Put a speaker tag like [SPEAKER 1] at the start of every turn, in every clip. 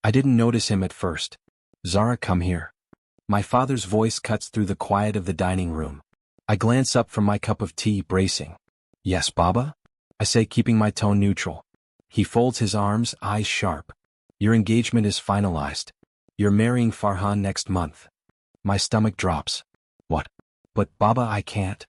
[SPEAKER 1] I didn't notice him at first. Zara, come here. My father's voice cuts through the quiet of the dining room. I glance up from my cup of tea, bracing. Yes, Baba? I say, keeping my tone neutral. He folds his arms, eyes sharp. Your engagement is finalized. You're marrying Farhan next month. My stomach drops. What? But Baba, I can't.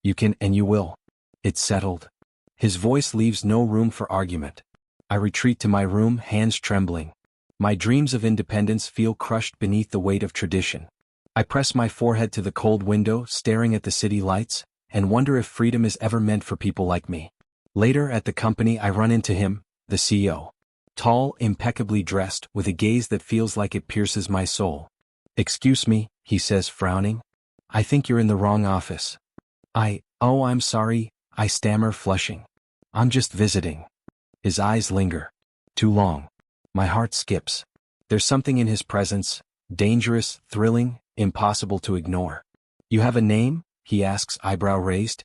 [SPEAKER 1] You can and you will. It's settled. His voice leaves no room for argument. I retreat to my room, hands trembling. My dreams of independence feel crushed beneath the weight of tradition. I press my forehead to the cold window, staring at the city lights, and wonder if freedom is ever meant for people like me. Later at the company I run into him, the CEO. Tall, impeccably dressed, with a gaze that feels like it pierces my soul. Excuse me, he says, frowning. I think you're in the wrong office. Oh, I'm sorry, I stammer, flushing. I'm just visiting. His eyes linger. Too long. My heart skips. There's something in his presence, dangerous, thrilling, impossible to ignore. You have a name? He asks, eyebrow raised.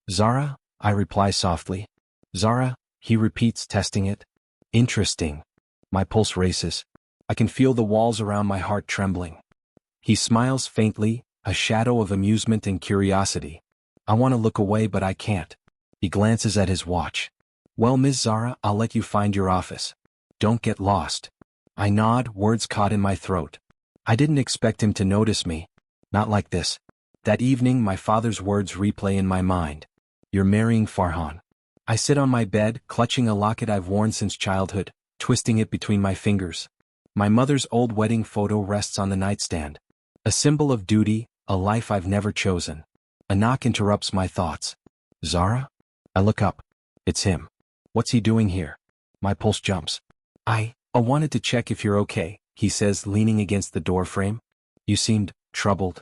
[SPEAKER 1] Zara, I reply softly. Zara, he repeats, testing it. Interesting. My pulse races. I can feel the walls around my heart trembling. He smiles faintly, a shadow of amusement and curiosity. I want to look away, but I can't. He glances at his watch. Well, Ms. Zara, I'll let you find your office. Don't get lost. I nod, words caught in my throat. I didn't expect him to notice me. Not like this. That evening, my father's words replay in my mind. You're marrying Farhan. I sit on my bed, clutching a locket I've worn since childhood, twisting it between my fingers. My mother's old wedding photo rests on the nightstand. A symbol of duty, a life I've never chosen. A knock interrupts my thoughts. Zara? I look up. It's him. What's he doing here? My pulse jumps. I wanted to check if you're okay, he says, leaning against the doorframe. You seemed troubled.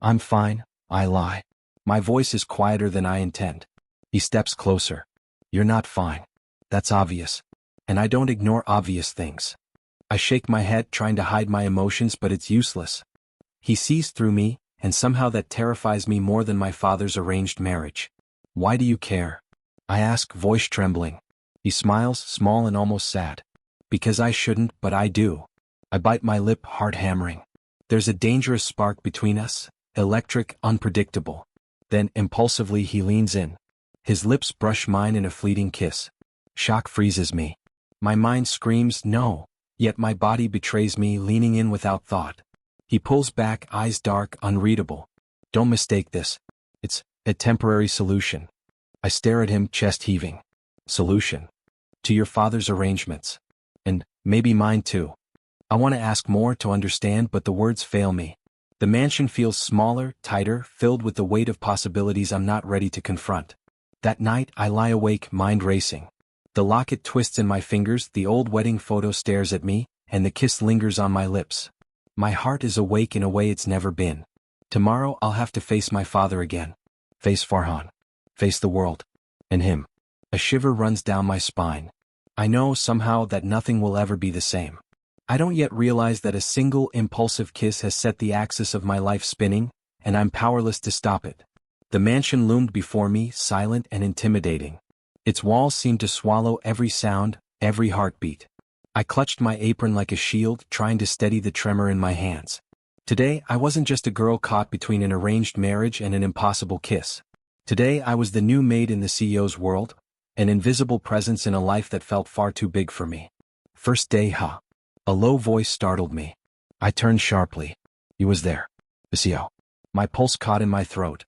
[SPEAKER 1] I'm fine, I lie. My voice is quieter than I intend. He steps closer. You're not fine. That's obvious. And I don't ignore obvious things. I shake my head, trying to hide my emotions, but it's useless. He sees through me, and somehow that terrifies me more than my father's arranged marriage. Why do you care? I ask, voice trembling. He smiles, small and almost sad. Because I shouldn't, but I do. I bite my lip, heart hammering. There's a dangerous spark between us, electric, unpredictable. Then, impulsively, he leans in. His lips brush mine in a fleeting kiss. Shock freezes me. My mind screams, no, yet my body betrays me, leaning in without thought. He pulls back, eyes dark, unreadable. Don't mistake this. It's a temporary solution. I stare at him, chest heaving. Solution? To your father's arrangements. And maybe mine too. I want to ask more, to understand, but the words fail me. The mansion feels smaller, tighter, filled with the weight of possibilities I'm not ready to confront. That night, I lie awake, mind racing. The locket twists in my fingers, the old wedding photo stares at me, and the kiss lingers on my lips. My heart is awake in a way it's never been. Tomorrow I'll have to face my father again. Face Farhan. Face the world. And him. A shiver runs down my spine. I know somehow that nothing will ever be the same. I don't yet realize that a single impulsive kiss has set the axis of my life spinning, and I'm powerless to stop it. The mansion loomed before me, silent and intimidating. Its walls seemed to swallow every sound, every heartbeat. I clutched my apron like a shield, trying to steady the tremor in my hands. Today, I wasn't just a girl caught between an arranged marriage and an impossible kiss. Today, I was the new maid in the CEO's world, an invisible presence in a life that felt far too big for me. First day, huh? A low voice startled me. I turned sharply. He was there. The CEO. My pulse caught in my throat.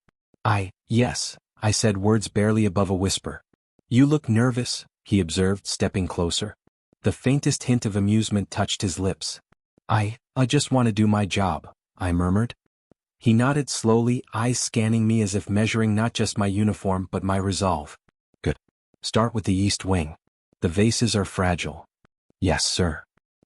[SPEAKER 1] Yes, I said, words barely above a whisper. You look nervous, he observed, stepping closer. The faintest hint of amusement touched his lips. I just want to do my job, I murmured. He nodded slowly, eyes scanning me as if measuring not just my uniform but my resolve. Good. Start with the east wing. The vases are fragile. Yes, sir.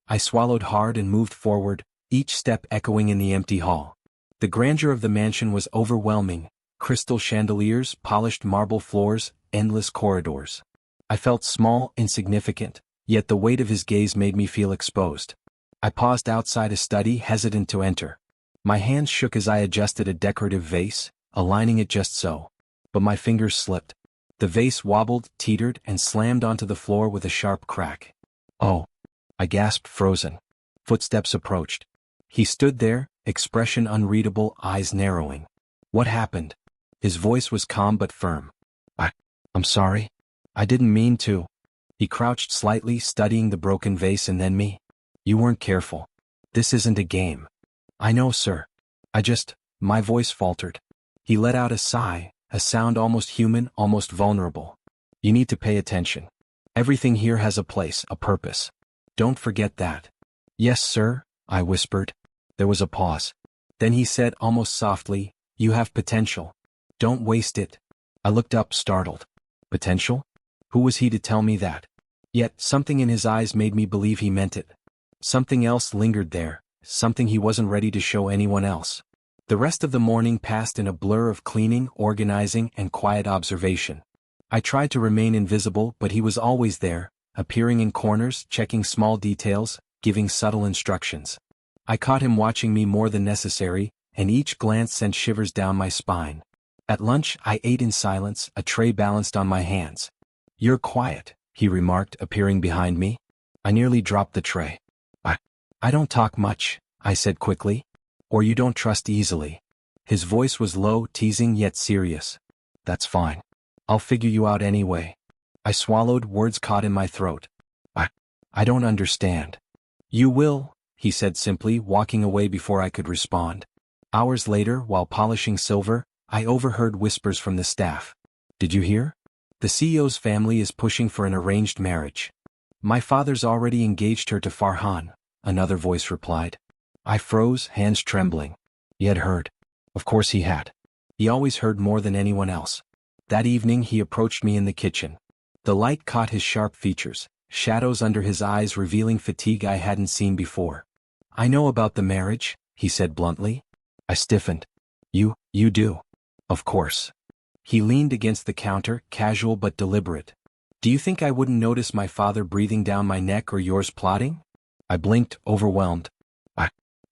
[SPEAKER 1] I swallowed hard and moved forward, each step echoing in the empty hall. The grandeur of the mansion was overwhelming. Crystal chandeliers, polished marble floors, endless corridors. I felt small, insignificant, yet the weight of his gaze made me feel exposed. I paused outside a study, hesitant to enter. My hands shook as I adjusted a decorative vase, aligning it just so. But my fingers slipped. The vase wobbled, teetered, and slammed onto the floor with a sharp crack. Oh! I gasped, frozen. Footsteps approached. He stood there, expression unreadable, eyes narrowing. What happened? His voice was calm but firm. I'm sorry. I didn't mean to. He crouched slightly, studying the broken vase and then me. You weren't careful. This isn't a game. I know, sir. My voice faltered. He let out a sigh, a sound almost human, almost vulnerable. You need to pay attention. Everything here has a place, a purpose. Don't forget that. Yes, sir, I whispered. There was a pause. Then he said almost softly, you have potential. Don't waste it. I looked up, startled. Potential? Who was he to tell me that? Yet something in his eyes made me believe he meant it. Something else lingered there, something he wasn't ready to show anyone else. The rest of the morning passed in a blur of cleaning, organizing, and quiet observation. I tried to remain invisible, but he was always there, appearing in corners, checking small details, giving subtle instructions. I caught him watching me more than necessary, and each glance sent shivers down my spine. At lunch, I ate in silence, a tray balanced on my hands. You're quiet, he remarked, appearing behind me. I nearly dropped the tray. I don't talk much, I said quickly. Or you don't trust easily. His voice was low, teasing yet serious. That's fine. I'll figure you out anyway. I swallowed, words caught in my throat. I don't understand. You will, he said simply, walking away before I could respond. Hours later, while polishing silver, I overheard whispers from the staff. Did you hear? The CEO's family is pushing for an arranged marriage. My father's already engaged her to Farhan, another voice replied. I froze, hands trembling. He had heard. Of course he had. He always heard more than anyone else. That evening he approached me in the kitchen. The light caught his sharp features, shadows under his eyes revealing fatigue I hadn't seen before. I know about the marriage, he said bluntly. I stiffened. You do. Of course. He leaned against the counter, casual but deliberate. Do you think I wouldn't notice my father breathing down my neck or yours plotting? I blinked, overwhelmed.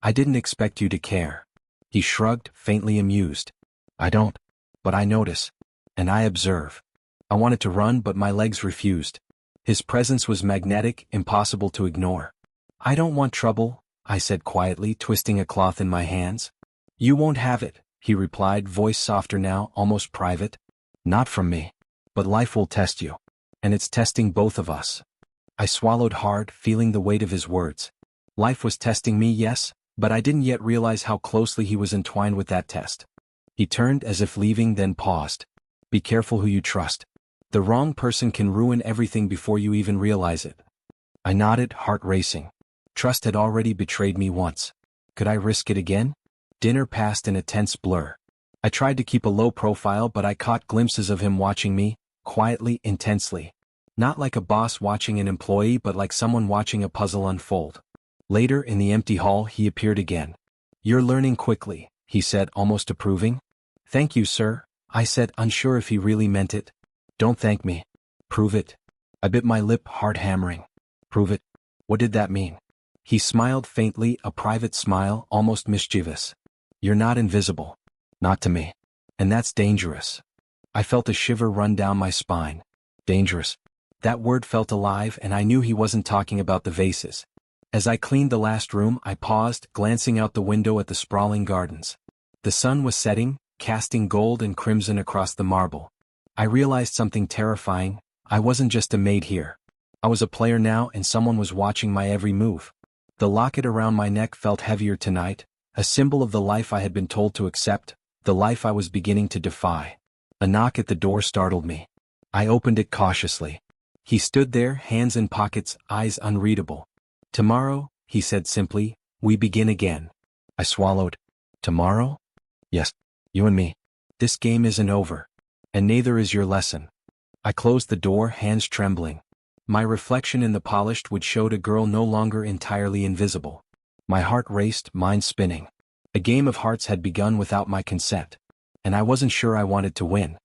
[SPEAKER 1] I didn't expect you to care. He shrugged, faintly amused. I don't. But I notice. And I observe. I wanted to run but my legs refused. His presence was magnetic, impossible to ignore. I don't want trouble, I said quietly, twisting a cloth in my hands. You won't have it, he replied, voice softer now, almost private. Not from me. But life will test you. And it's testing both of us. I swallowed hard, feeling the weight of his words. Life was testing me, yes, but I didn't yet realize how closely he was entwined with that test. He turned as if leaving, then paused. Be careful who you trust. The wrong person can ruin everything before you even realize it. I nodded, heart racing. Trust had already betrayed me once. Could I risk it again? Dinner passed in a tense blur. I tried to keep a low profile, but I caught glimpses of him watching me, quietly, intensely. Not like a boss watching an employee, but like someone watching a puzzle unfold. Later, in the empty hall, he appeared again. You're learning quickly, he said, almost approving. Thank you, sir, I said, unsure if he really meant it. Don't thank me. Prove it. I bit my lip, heart hammering. Prove it. What did that mean? He smiled faintly, a private smile, almost mischievous. You're not invisible. Not to me. And that's dangerous. I felt a shiver run down my spine. Dangerous. That word felt alive, and I knew he wasn't talking about the vases. As I cleaned the last room, I paused, glancing out the window at the sprawling gardens. The sun was setting, casting gold and crimson across the marble. I realized something terrifying. I wasn't just a maid here. I was a player now, and someone was watching my every move. The locket around my neck felt heavier tonight, a symbol of the life I had been told to accept, the life I was beginning to defy. A knock at the door startled me. I opened it cautiously. He stood there, hands in pockets, eyes unreadable. Tomorrow, he said simply, we begin again. I swallowed. Tomorrow? Yes, you and me. This game isn't over. And neither is your lesson. I closed the door, hands trembling. My reflection in the polished wood showed a girl no longer entirely invisible. My heart raced, mind spinning. A game of hearts had begun without my consent. And I wasn't sure I wanted to win.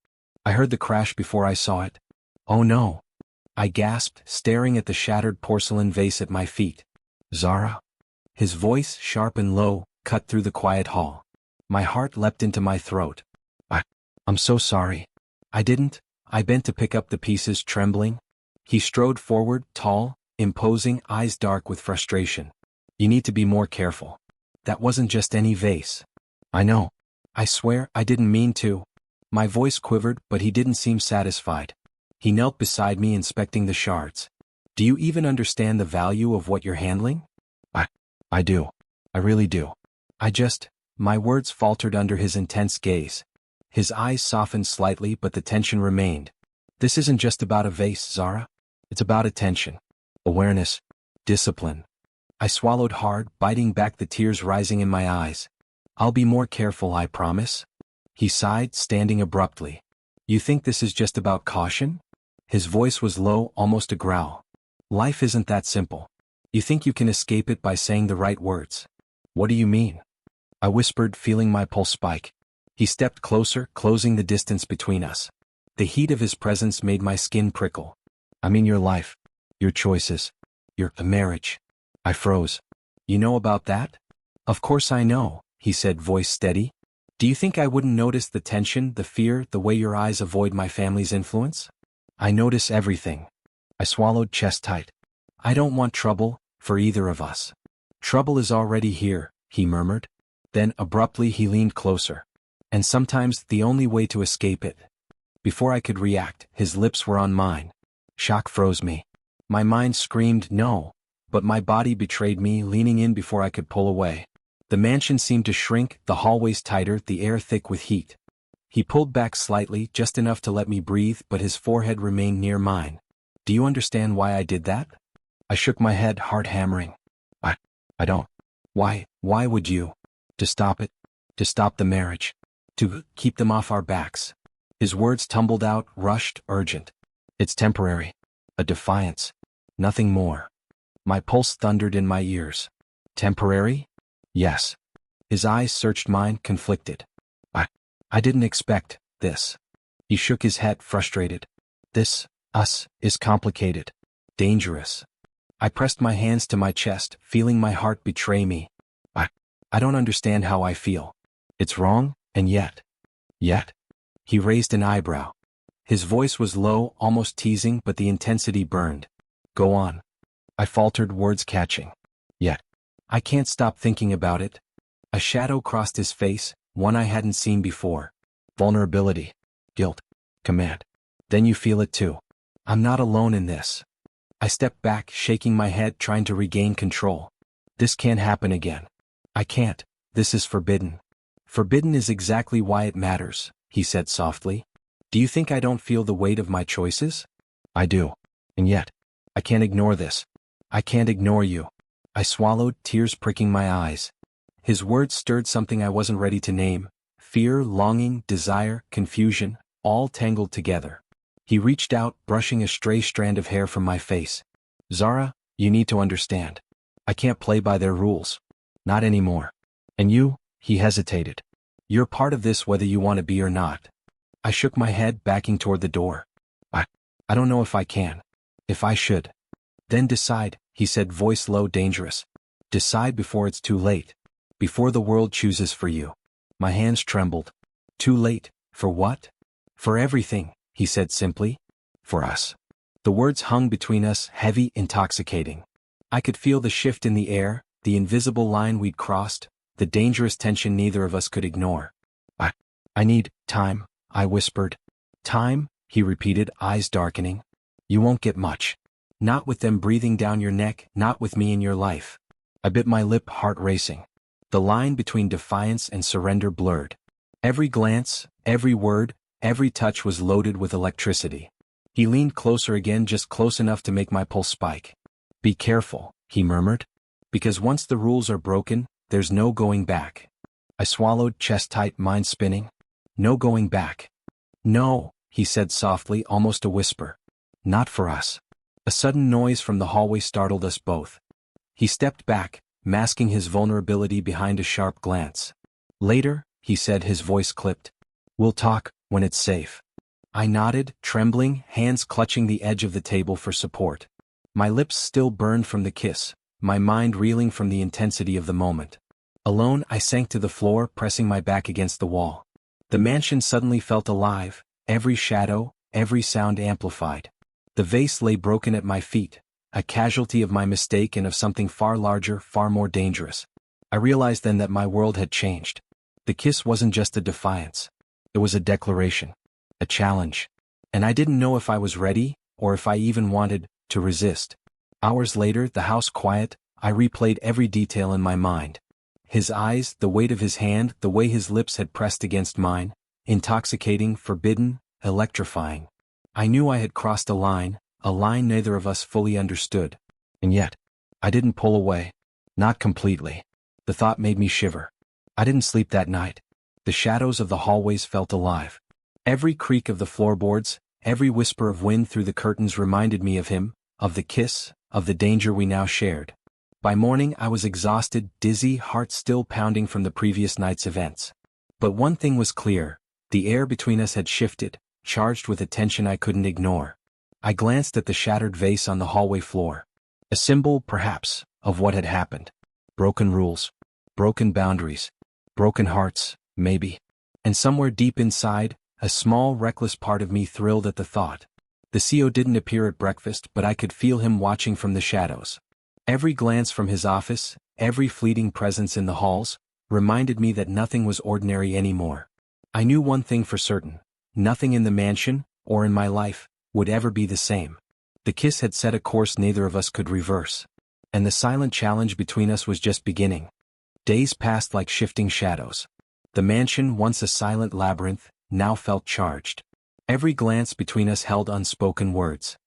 [SPEAKER 1] I heard the crash before I saw it. Oh no. I gasped, staring at the shattered porcelain vase at my feet. Zara? His voice, sharp and low, cut through the quiet hall. My heart leapt into my throat. I'm so sorry. I bent to pick up the pieces, trembling. He strode forward, tall, imposing, eyes dark with frustration. You need to be more careful. That wasn't just any vase. I know. I swear I didn't mean to. My voice quivered, but he didn't seem satisfied. He knelt beside me, inspecting the shards. Do you even understand the value of what you're handling? I do. I really do. My words faltered under his intense gaze. His eyes softened slightly, but the tension remained. This isn't just about a vase, Zara. It's about attention, awareness, discipline. I swallowed hard, biting back the tears rising in my eyes. I'll be more careful, I promise. He sighed, standing abruptly. You think this is just about caution? His voice was low, almost a growl. Life isn't that simple. You think you can escape it by saying the right words. What do you mean? I whispered, feeling my pulse spike. He stepped closer, closing the distance between us. The heat of his presence made my skin prickle. I mean your life, your choices, your marriage. I froze. You know about that? Of course I know, he said, voice steady. Do you think I wouldn't notice the tension, the fear, the way your eyes avoid my family's influence? I notice everything. I swallowed, chest tight. I don't want trouble, for either of us. Trouble is already here, he murmured. Then, abruptly, he leaned closer. And sometimes, the only way to escape it. Before I could react, his lips were on mine. Shock froze me. My mind screamed no, but my body betrayed me, leaning in before I could pull away. The mansion seemed to shrink, the hallways tighter, the air thick with heat. He pulled back slightly, just enough to let me breathe, but his forehead remained near mine. Do you understand why I did that? I shook my head, heart hammering. I don't. Why would you? To stop it. To stop the marriage. To keep them off our backs. His words tumbled out, rushed, urgent. It's temporary. A defiance. Nothing more. My pulse thundered in my ears. Temporary? Yes. His eyes searched mine, conflicted. I didn't expect this. He shook his head, frustrated. Us, is complicated. Dangerous. I pressed my hands to my chest, feeling my heart betray me. I don't understand how I feel. It's wrong, and yet. He raised an eyebrow. His voice was low, almost teasing, but the intensity burned. Go on. I faltered, words catching. Yet. I can't stop thinking about it. A shadow crossed his face, one I hadn't seen before. Vulnerability. Guilt. Command. Then you feel it too. I'm not alone in this. I stepped back, shaking my head, trying to regain control. This can't happen again. I can't. This is forbidden. Forbidden is exactly why it matters, he said softly. Do you think I don't feel the weight of my choices? I do. And yet, I can't ignore this. I can't ignore you. I swallowed, tears pricking my eyes. His words stirred something I wasn't ready to name. Fear, longing, desire, confusion, all tangled together. He reached out, brushing a stray strand of hair from my face. Zara, you need to understand. I can't play by their rules. Not anymore. And you, he hesitated. You're part of this whether you want to be or not. I shook my head, backing toward the door. I don't know if I can. If I should. Then decide, he said, voice low, dangerous. Decide before it's too late. Before the world chooses for you. My hands trembled. Too late, for what? For everything, he said simply. For us. The words hung between us, heavy, intoxicating. I could feel the shift in the air, the invisible line we'd crossed, the dangerous tension neither of us could ignore. I need time, I whispered. Time, he repeated, eyes darkening. You won't get much. Not with them breathing down your neck, not with me in your life. I bit my lip, heart racing. The line between defiance and surrender blurred. Every glance, every word, every touch was loaded with electricity. He leaned closer again, just close enough to make my pulse spike. Be careful, he murmured. Because once the rules are broken, there's no going back. I swallowed, chest tight, mind spinning. No going back. No, he said softly, almost a whisper. Not for us. A sudden noise from the hallway startled us both. He stepped back, masking his vulnerability behind a sharp glance. Later, he said, his voice clipped. We'll talk, when it's safe. I nodded, trembling, hands clutching the edge of the table for support. My lips still burned from the kiss, my mind reeling from the intensity of the moment. Alone, I sank to the floor, pressing my back against the wall. The mansion suddenly felt alive, every shadow, every sound amplified. The vase lay broken at my feet, a casualty of my mistake and of something far larger, far more dangerous. I realized then that my world had changed. The kiss wasn't just a defiance. It was a declaration, a challenge. And I didn't know if I was ready, or if I even wanted to resist. Hours later, the house quiet, I replayed every detail in my mind. His eyes, the weight of his hand, the way his lips had pressed against mine, intoxicating, forbidden, electrifying. I knew I had crossed a line neither of us fully understood. And yet, I didn't pull away. Not completely. The thought made me shiver. I didn't sleep that night. The shadows of the hallways felt alive. Every creak of the floorboards, every whisper of wind through the curtains reminded me of him, of the kiss, of the danger we now shared. By morning I was exhausted, dizzy, heart still pounding from the previous night's events. But one thing was clear, the air between us had shifted, charged with a tension I couldn't ignore. I glanced at the shattered vase on the hallway floor. A symbol, perhaps, of what had happened. Broken rules. Broken boundaries. Broken hearts, maybe. And somewhere deep inside, a small, reckless part of me thrilled at the thought. The CEO didn't appear at breakfast, but I could feel him watching from the shadows. Every glance from his office, every fleeting presence in the halls, reminded me that nothing was ordinary anymore. I knew one thing for certain. Nothing in the mansion, or in my life, would ever be the same. The kiss had set a course neither of us could reverse. And the silent challenge between us was just beginning. Days passed like shifting shadows. The mansion, once a silent labyrinth, now felt charged. Every glance between us held unspoken words.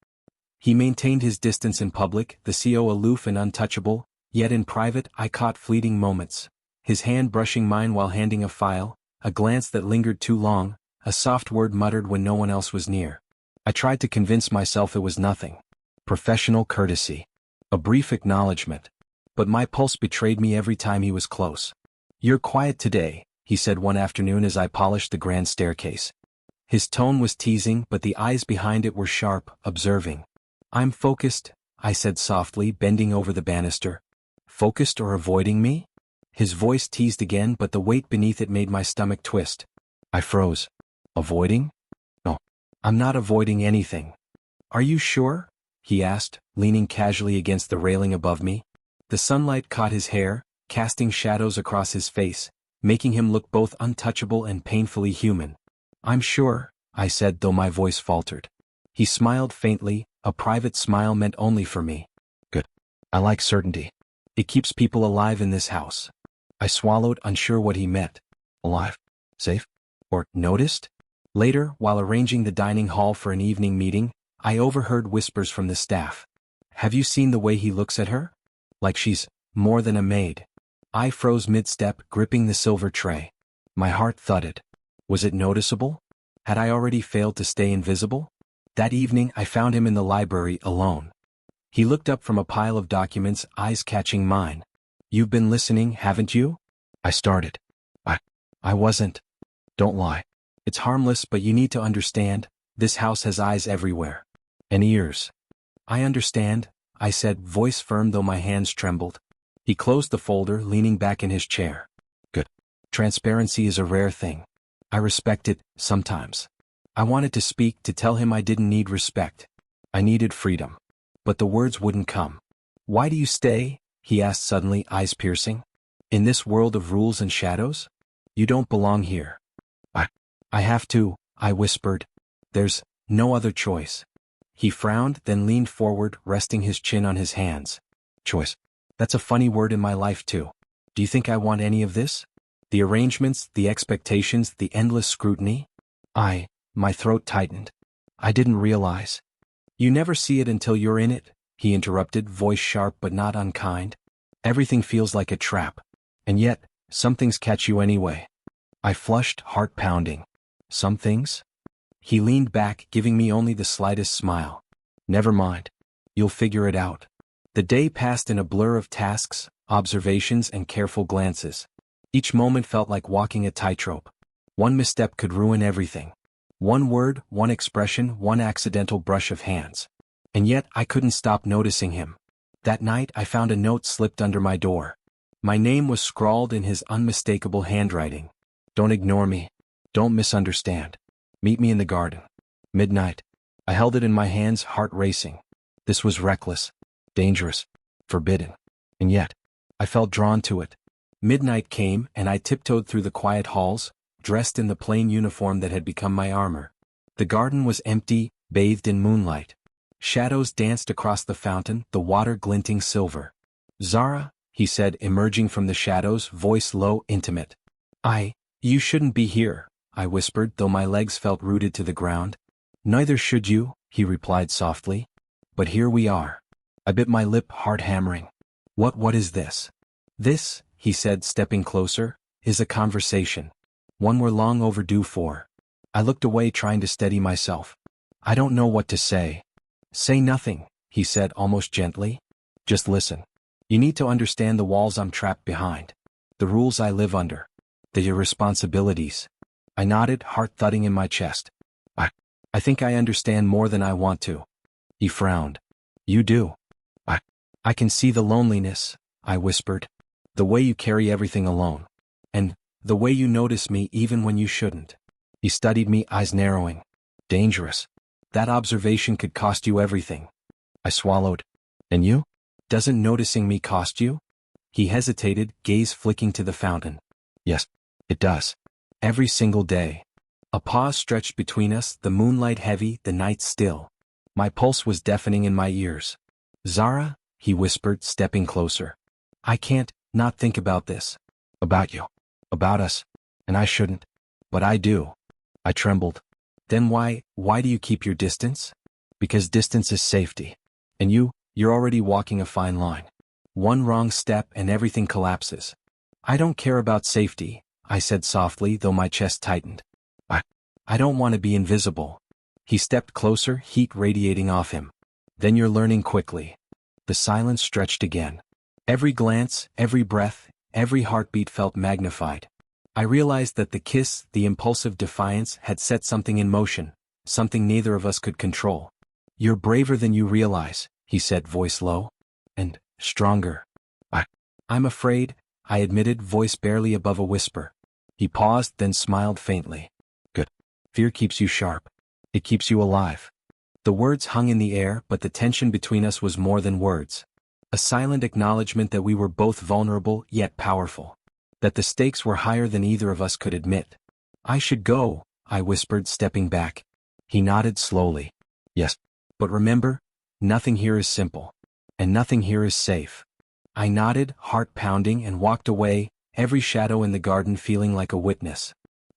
[SPEAKER 1] He maintained his distance in public, the CEO aloof and untouchable, yet in private I caught fleeting moments. His hand brushing mine while handing a file, a glance that lingered too long, a soft word muttered when no one else was near. I tried to convince myself it was nothing. Professional courtesy. A brief acknowledgement. But my pulse betrayed me every time he was close. "You're quiet today," he said one afternoon as I polished the grand staircase. His tone was teasing, but the eyes behind it were sharp, observing. "I'm focused," I said softly, bending over the banister. "Focused or avoiding me?" His voice teased again, but the weight beneath it made my stomach twist. I froze. "Avoiding? No. I'm not avoiding anything." "Are you sure?" he asked, leaning casually against the railing above me. The sunlight caught his hair, casting shadows across his face, making him look both untouchable and painfully human. "I'm sure," I said, though my voice faltered. He smiled faintly, a private smile meant only for me. "Good. I like certainty. It keeps people alive in this house." I swallowed, unsure what he meant. Alive? Safe? Or noticed? Later, while arranging the dining hall for an evening meeting, I overheard whispers from the staff. "Have you seen the way he looks at her? Like she's more than a maid." I froze mid-step, gripping the silver tray. My heart thudded. Was it noticeable? Had I already failed to stay invisible? That evening I found him in the library, alone. He looked up from a pile of documents, eyes catching mine. "You've been listening, haven't you?" I started. I wasn't. Don't lie. It's harmless, but you need to understand, this house has eyes everywhere. And ears. "I understand," I said, voice firm though my hands trembled. He closed the folder, leaning back in his chair. "Good. Transparency is a rare thing. I respect it, sometimes." I wanted to speak, to tell him I didn't need respect. I needed freedom. But the words wouldn't come. "Why do you stay?" he asked suddenly, eyes piercing. "In this world of rules and shadows? You don't belong here." I have to," I whispered. "There's no other choice." He frowned, then leaned forward, resting his chin on his hands. "Choice. That's a funny word in my life too. Do you think I want any of this? The arrangements, the expectations, the endless scrutiny?" My throat tightened. "I didn't realize." "You never see it until you're in it," he interrupted, voice sharp but not unkind. "Everything feels like a trap. And yet, some things catch you anyway." I flushed, heart pounding. "Some things?" He leaned back, giving me only the slightest smile. "Never mind. You'll figure it out." The day passed in a blur of tasks, observations, and careful glances. Each moment felt like walking a tightrope. One misstep could ruin everything. One word, one expression, one accidental brush of hands. And yet I couldn't stop noticing him. That night I found a note slipped under my door. My name was scrawled in his unmistakable handwriting. "Don't ignore me. Don't misunderstand. Meet me in the garden. Midnight." I held it in my hands, heart racing. This was reckless. dangerous, forbidden. And yet, I felt drawn to it. Midnight came, and I tiptoed through the quiet halls, dressed in the plain uniform that had become my armor. The garden was empty, bathed in moonlight. Shadows danced across the fountain, the water glinting silver. "Zara," he said, emerging from the shadows, voice low, intimate. You shouldn't be here," I whispered, though my legs felt rooted to the ground. "Neither should you," he replied softly. "But here we are." I bit my lip, heart hammering. What is this?" "This," he said, stepping closer, "is a conversation. One we're long overdue for." I looked away, trying to steady myself. "I don't know what to say." "Say nothing," he said almost gently. "Just listen. You need to understand the walls I'm trapped behind. The rules I live under. The irresponsibilities." I nodded, heart thudding in my chest. I think I understand more than I want to." He frowned. "You do?" I can see the loneliness," I whispered. "The way you carry everything alone. And the way you notice me even when you shouldn't." He studied me, eyes narrowing. "Dangerous. That observation could cost you everything." I swallowed. "And you? Doesn't noticing me cost you?" He hesitated, gaze flicking to the fountain. "Yes, it does. Every single day." A pause stretched between us, the moonlight heavy, the night still. My pulse was deafening in my ears. "Zara," he whispered, stepping closer. "I can't not think about this. About you. About us. And I shouldn't. But I do." I trembled. "Then why do you keep your distance?" "Because distance is safety. And you're already walking a fine line. One wrong step and everything collapses." "I don't care about safety," I said softly, though my chest tightened. I don't want to be invisible." He stepped closer, heat radiating off him. "Then you're learning quickly." The silence stretched again. Every glance, every breath, every heartbeat felt magnified. I realized that the kiss, the impulsive defiance, had set something in motion, something neither of us could control. "You're braver than you realize," he said, voice low. "And stronger." I'm afraid," I admitted, voice barely above a whisper. He paused, then smiled faintly. "Good. Fear keeps you sharp. It keeps you alive." The words hung in the air, but the tension between us was more than words. A silent acknowledgement that we were both vulnerable, yet powerful. That the stakes were higher than either of us could admit. "I should go," I whispered, stepping back. He nodded slowly. "Yes. But remember, nothing here is simple. And nothing here is safe." I nodded, heart pounding, and walked away, every shadow in the garden feeling like a witness.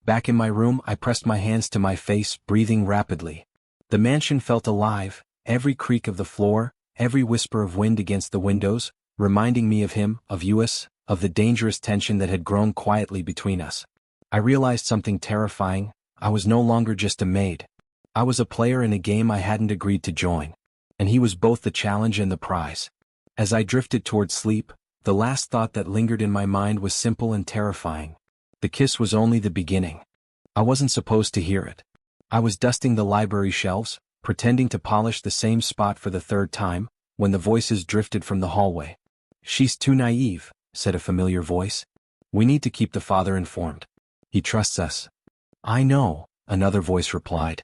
[SPEAKER 1] Back in my room, I pressed my hands to my face, breathing rapidly. The mansion felt alive, every creak of the floor, every whisper of wind against the windows, reminding me of him, of us, of the dangerous tension that had grown quietly between us. I realized something terrifying. I was no longer just a maid. I was a player in a game I hadn't agreed to join. And he was both the challenge and the prize. As I drifted toward sleep, the last thought that lingered in my mind was simple and terrifying. The kiss was only the beginning. I wasn't supposed to hear it. I was dusting the library shelves, pretending to polish the same spot for the third time, when the voices drifted from the hallway. "She's too naive," said a familiar voice. "We need to keep the father informed. He trusts us." "I know," another voice replied.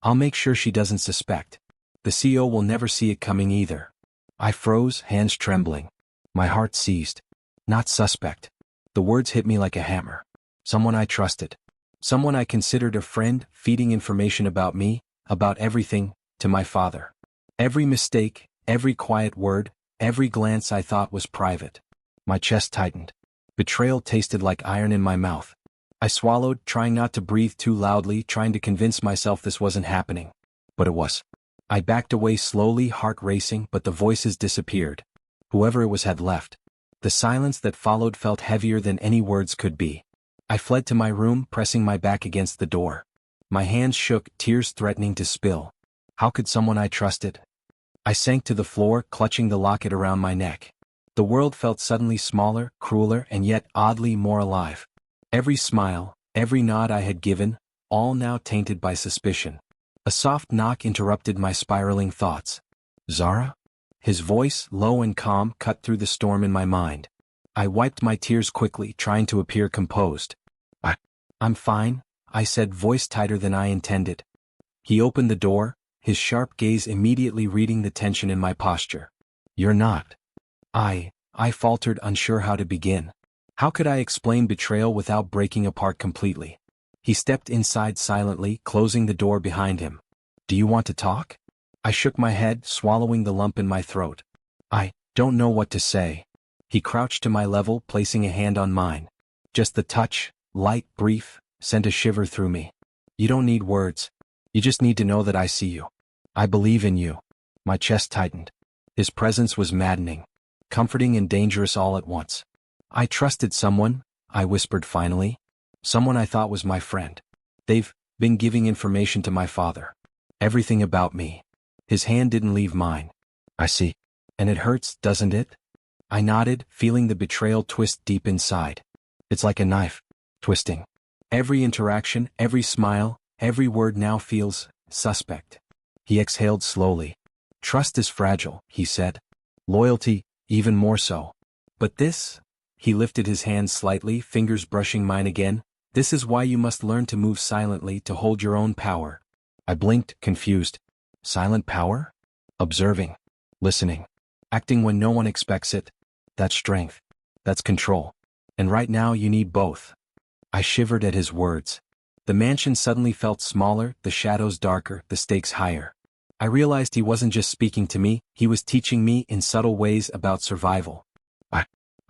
[SPEAKER 1] "I'll make sure she doesn't suspect. The CEO will never see it coming either." I froze, hands trembling. My heart seized. Not suspect. The words hit me like a hammer. Someone I trusted. Someone I considered a friend, feeding information about me, about everything, to my father. Every mistake, every quiet word, every glance I thought was private. My chest tightened. Betrayal tasted like iron in my mouth. I swallowed, trying not to breathe too loudly, trying to convince myself this wasn't happening. But it was. I backed away slowly, heart racing, but the voices disappeared. Whoever it was had left. The silence that followed felt heavier than any words could be. I fled to my room, pressing my back against the door. My hands shook, tears threatening to spill. How could someone I trusted? I sank to the floor, clutching the locket around my neck. The world felt suddenly smaller, crueler, and yet oddly more alive. Every smile, every nod I had given, all now tainted by suspicion. A soft knock interrupted my spiraling thoughts. "Zara?" His voice, low and calm, cut through the storm in my mind. I wiped my tears quickly, trying to appear composed. I'm fine," I said, voice tighter than I intended. He opened the door, his sharp gaze immediately reading the tension in my posture. You're not. I faltered, unsure how to begin. How could I explain betrayal without breaking apart completely? He stepped inside silently, closing the door behind him. Do you want to talk? I shook my head, swallowing the lump in my throat. I don't know what to say. He crouched to my level, placing a hand on mine. Just the touch, light, brief, sent a shiver through me. You don't need words. You just need to know that I see you. I believe in you. My chest tightened. His presence was maddening, comforting and dangerous all at once. I trusted someone, I whispered finally. Someone I thought was my friend. They've been giving information to my father. Everything about me. His hand didn't leave mine. I see. And it hurts, doesn't it? I nodded, feeling the betrayal twist deep inside. It's like a knife, twisting. Every interaction, every smile, every word now feels suspect. He exhaled slowly. Trust is fragile, he said. Loyalty, even more so. But this? He lifted his hand slightly, fingers brushing mine again. This is why you must learn to move silently, to hold your own power. I blinked, confused. Silent power? Observing. Listening. Acting when no one expects it. That's strength. That's control. And right now you need both. I shivered at his words. The mansion suddenly felt smaller, the shadows darker, the stakes higher. I realized he wasn't just speaking to me, he was teaching me in subtle ways about survival.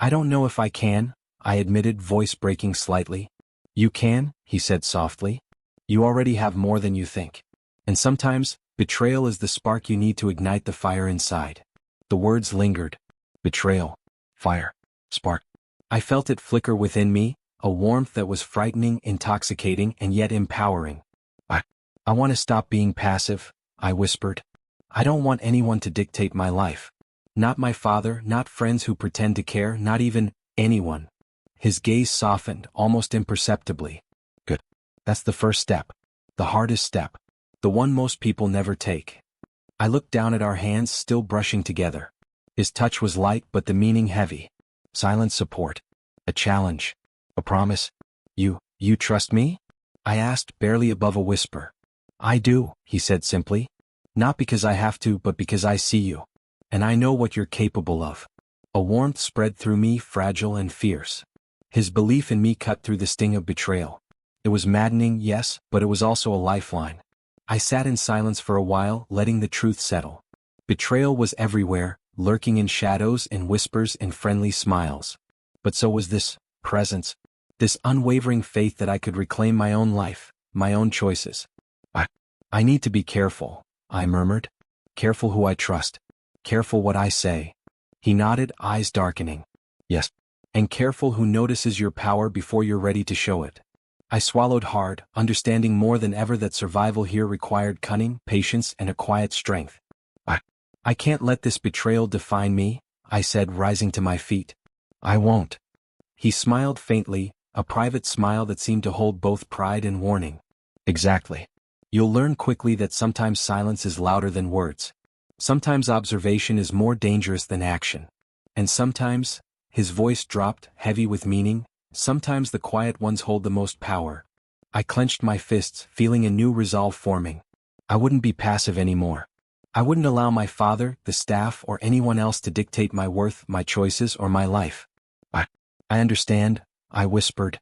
[SPEAKER 1] I don't know if I can, I admitted, voice breaking slightly. You can, he said softly. You already have more than you think. And sometimes, betrayal is the spark you need to ignite the fire inside. The words lingered. Betrayal. Fire. Spark. I felt it flicker within me, a warmth that was frightening, intoxicating, and yet empowering. I want to stop being passive, I whispered. I don't want anyone to dictate my life. Not my father, not friends who pretend to care, not even anyone. His gaze softened, almost imperceptibly. Good. That's the first step. The hardest step. The one most people never take. I looked down at our hands still brushing together. His touch was light but the meaning heavy. Silent support. A challenge. A promise. You trust me? I asked, barely above a whisper. I do, he said simply. Not because I have to, but because I see you. And I know what you're capable of. A warmth spread through me, fragile and fierce. His belief in me cut through the sting of betrayal. It was maddening, yes, but it was also a lifeline. I sat in silence for a while, letting the truth settle. Betrayal was everywhere, lurking in shadows, in whispers, in friendly smiles. But so was this presence, this unwavering faith that I could reclaim my own life, my own choices. I need to be careful, I murmured. Careful who I trust. Careful what I say. He nodded, eyes darkening. Yes. And careful who notices your power before you're ready to show it. I swallowed hard, understanding more than ever that survival here required cunning, patience, and a quiet strength. I can't let this betrayal define me, I said, rising to my feet. I won't. He smiled faintly, a private smile that seemed to hold both pride and warning. Exactly. You'll learn quickly that sometimes silence is louder than words. Sometimes observation is more dangerous than action. And sometimes, his voice dropped, heavy with meaning, sometimes the quiet ones hold the most power. I clenched my fists, feeling a new resolve forming. I wouldn't be passive anymore. I wouldn't allow my father, the staff, or anyone else to dictate my worth, my choices, or my life. I understand, I whispered.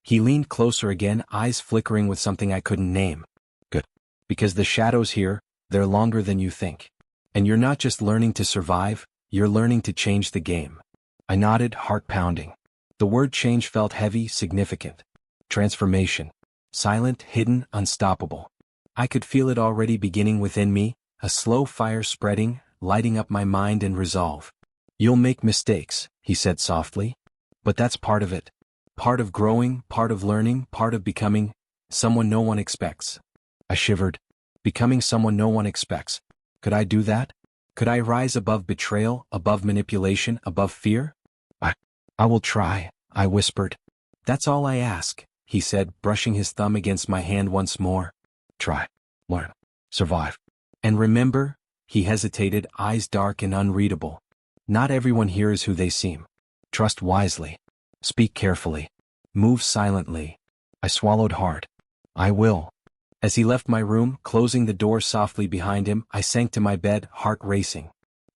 [SPEAKER 1] He leaned closer again, eyes flickering with something I couldn't name. Good. Because the shadows here, they're longer than you think. And you're not just learning to survive, you're learning to change the game. I nodded, heart pounding. The word change felt heavy, significant. Transformation. Silent, hidden, unstoppable. I could feel it already beginning within me, a slow fire spreading, lighting up my mind and resolve. You'll make mistakes, he said softly. But that's part of it. Part of growing, part of learning, part of becoming someone no one expects. I shivered. Becoming someone no one expects. Could I do that? Could I rise above betrayal, above manipulation, above fear? I will try, I whispered. That's all I ask, he said, brushing his thumb against my hand once more. Try. Learn. Survive. And remember, he hesitated, eyes dark and unreadable. Not everyone here is who they seem. Trust wisely. Speak carefully. Move silently. I swallowed hard. I will. As he left my room, closing the door softly behind him, I sank to my bed, heart racing.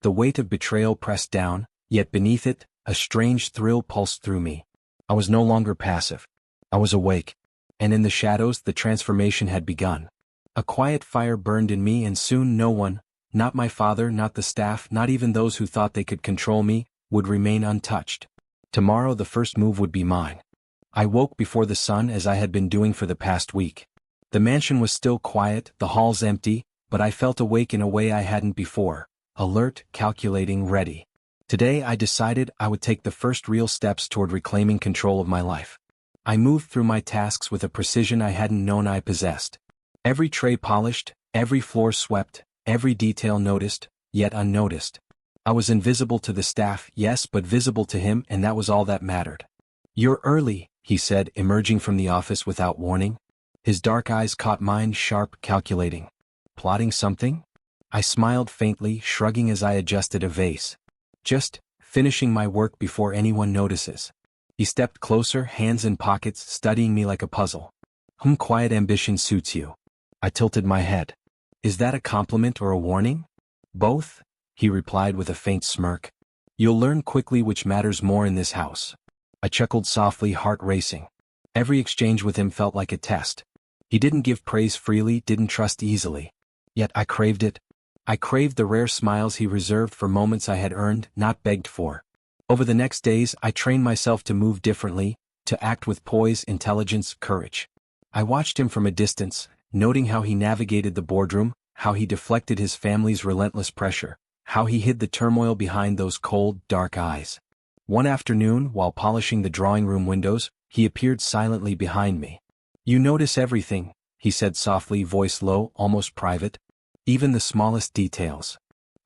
[SPEAKER 1] The weight of betrayal pressed down, yet beneath it, a strange thrill pulsed through me. I was no longer passive. I was awake. And in the shadows the transformation had begun. A quiet fire burned in me, and soon no one, not my father, not the staff, not even those who thought they could control me, would remain untouched. Tomorrow the first move would be mine. I woke before the sun, as I had been doing for the past week. The mansion was still quiet, the halls empty, but I felt awake in a way I hadn't before, alert, calculating, ready. Today I decided I would take the first real steps toward reclaiming control of my life. I moved through my tasks with a precision I hadn't known I possessed. Every tray polished, every floor swept, every detail noticed, yet unnoticed. I was invisible to the staff, yes, but visible to him, and that was all that mattered. "You're early," he said, emerging from the office without warning. His dark eyes caught mine, sharp, calculating. "Plotting something?" I smiled faintly, shrugging as I adjusted a vase. "Just finishing my work before anyone notices." He stepped closer, hands in pockets, studying me like a puzzle. Quiet ambition suits you." I tilted my head. "Is that a compliment or a warning?" "Both," he replied with a faint smirk. "You'll learn quickly which matters more in this house." I chuckled softly, heart racing. Every exchange with him felt like a test. He didn't give praise freely, didn't trust easily. Yet I craved it. I craved the rare smiles he reserved for moments I had earned, not begged for. Over the next days I trained myself to move differently, to act with poise, intelligence, courage. I watched him from a distance, noting how he navigated the boardroom, how he deflected his family's relentless pressure, how he hid the turmoil behind those cold, dark eyes. One afternoon, while polishing the drawing room windows, he appeared silently behind me. "You notice everything," he said softly, voice low, almost private. "Even the smallest details."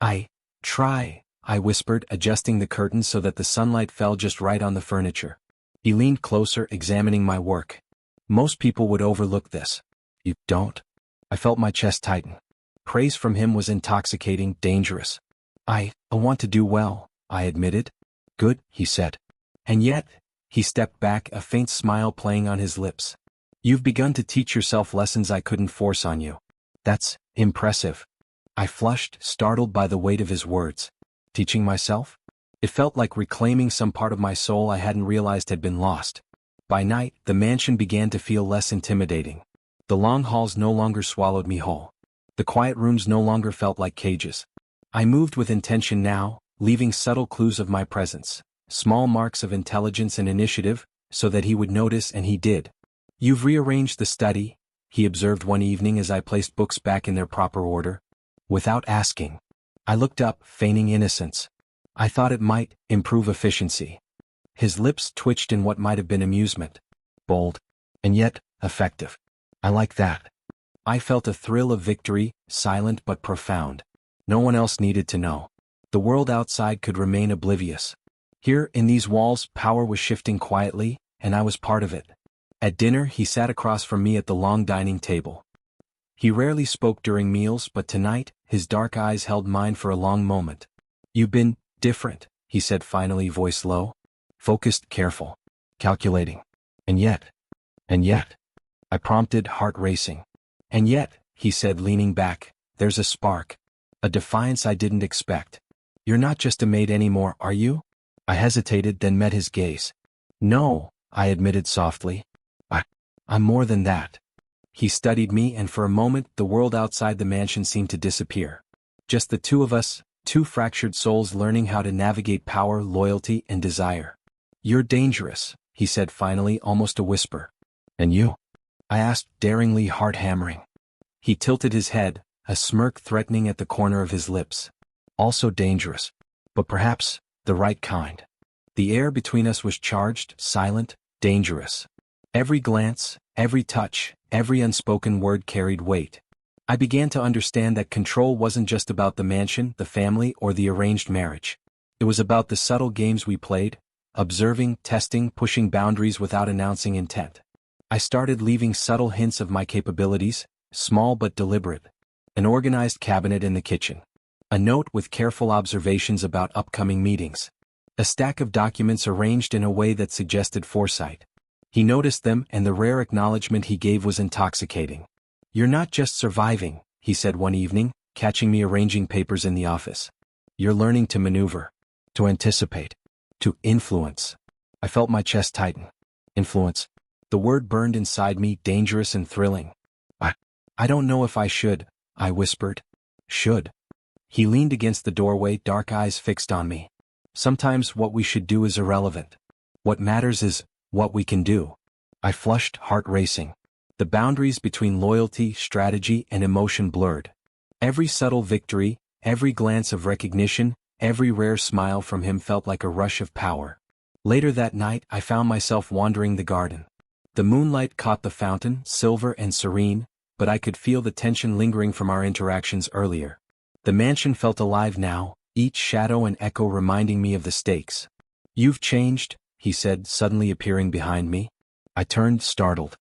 [SPEAKER 1] "I try," I whispered, adjusting the curtains so that the sunlight fell just right on the furniture. He leaned closer, examining my work. "Most people would overlook this." "You don't?" I felt my chest tighten. Praise from him was intoxicating, dangerous. I want to do well," I admitted. "Good," he said. "And yet," he stepped back, a faint smile playing on his lips. "You've begun to teach yourself lessons I couldn't force on you." "That's impressive." I flushed, startled by the weight of his words. Teaching myself? It felt like reclaiming some part of my soul I hadn't realized had been lost. By night, the mansion began to feel less intimidating. The long halls no longer swallowed me whole. The quiet rooms no longer felt like cages. I moved with intention now, leaving subtle clues of my presence, small marks of intelligence and initiative, so that he would notice, and he did. "You've rearranged the study," he observed one evening as I placed books back in their proper order. Without asking. I looked up, feigning innocence. I thought it might improve efficiency. His lips twitched in what might have been amusement. Bold. And yet, effective. I like that. I felt a thrill of victory, silent but profound. No one else needed to know. The world outside could remain oblivious. Here, in these walls, power was shifting quietly, and I was part of it. At dinner, he sat across from me at the long dining table. He rarely spoke during meals, but tonight, his dark eyes held mine for a long moment. "You've been different," he said finally, voice low. Focused, careful. Calculating. And yet. I prompted, heart racing. "And yet," he said, leaning back, "there's a spark. A defiance I didn't expect. You're not just a maid anymore, are you?" I hesitated, then met his gaze. "No," I admitted softly. I'm more than that." He studied me, and for a moment the world outside the mansion seemed to disappear. Just the two of us, two fractured souls learning how to navigate power, loyalty, and desire. "You're dangerous," he said finally, almost a whisper. "And you?" I asked, daringly, heart hammering. He tilted his head, a smirk threatening at the corner of his lips. "Also dangerous. But perhaps the right kind." The air between us was charged, silent, dangerous. Every glance, every touch, every unspoken word carried weight. I began to understand that control wasn't just about the mansion, the family, or the arranged marriage. It was about the subtle games we played, observing, testing, pushing boundaries without announcing intent. I started leaving subtle hints of my capabilities, small but deliberate. An organized cabinet in the kitchen. A note with careful observations about upcoming meetings. A stack of documents arranged in a way that suggested foresight. He noticed them, and the rare acknowledgement he gave was intoxicating. "You're not just surviving," he said one evening, catching me arranging papers in the office. You're learning to maneuver, to anticipate, to influence. I felt my chest tighten. Influence. The word burned inside me, dangerous and thrilling. I don't know if I should, I whispered. Should. He leaned against the doorway, dark eyes fixed on me. Sometimes what we should do is irrelevant. What matters is what we can do. I flushed, heart racing. The boundaries between loyalty, strategy, and emotion blurred. Every subtle victory, every glance of recognition, every rare smile from him felt like a rush of power. Later that night, I found myself wandering the garden. The moonlight caught the fountain, silver and serene, but I could feel the tension lingering from our interactions earlier. The mansion felt alive now, each shadow and echo reminding me of the stakes. You've changed, he said, suddenly appearing behind me. I turned, startled.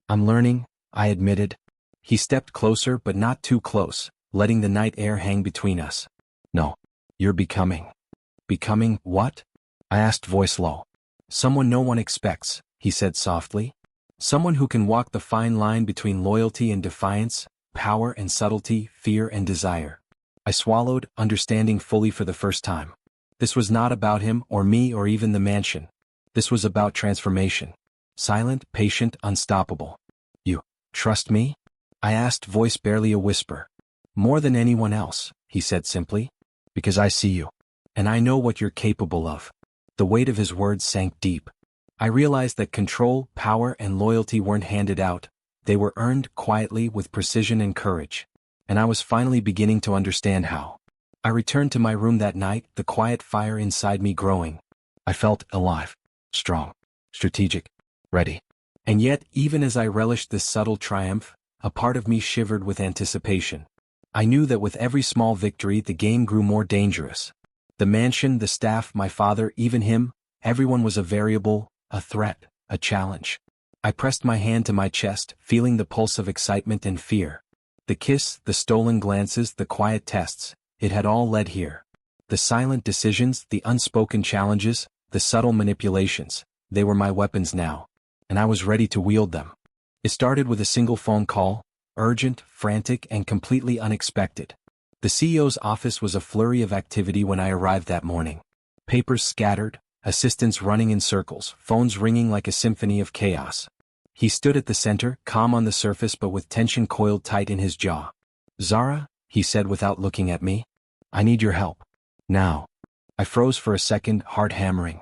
[SPEAKER 1] I'm learning, I admitted. He stepped closer but not too close, letting the night air hang between us. No. You're becoming. Becoming what? I asked, voice low. Someone no one expects, he said softly. Someone who can walk the fine line between loyalty and defiance, power and subtlety, fear and desire. I swallowed, understanding fully for the first time. This was not about him or me or even the mansion. This was about transformation. Silent, patient, unstoppable. You trust me? I asked, voice barely a whisper. More than anyone else, he said simply. Because I see you. And I know what you're capable of. The weight of his words sank deep. I realized that control, power, and loyalty weren't handed out. They were earned quietly with precision and courage. And I was finally beginning to understand how. I returned to my room that night, the quiet fire inside me growing. I felt alive, strong, strategic, ready. And yet, even as I relished this subtle triumph, a part of me shivered with anticipation. I knew that with every small victory the game grew more dangerous. The mansion, the staff, my father, even him, everyone was a variable, a threat, a challenge. I pressed my hand to my chest, feeling the pulse of excitement and fear. The kiss, the stolen glances, the quiet tests, it had all led here. The silent decisions, the unspoken challenges, the subtle manipulations, they were my weapons now. And I was ready to wield them. It started with a single phone call, urgent, frantic, and completely unexpected. The CEO's office was a flurry of activity when I arrived that morning. Papers scattered, assistants running in circles, phones ringing like a symphony of chaos. He stood at the center, calm on the surface but with tension coiled tight in his jaw. Zara, he said without looking at me. I need your help. Now. I froze for a second, heart hammering.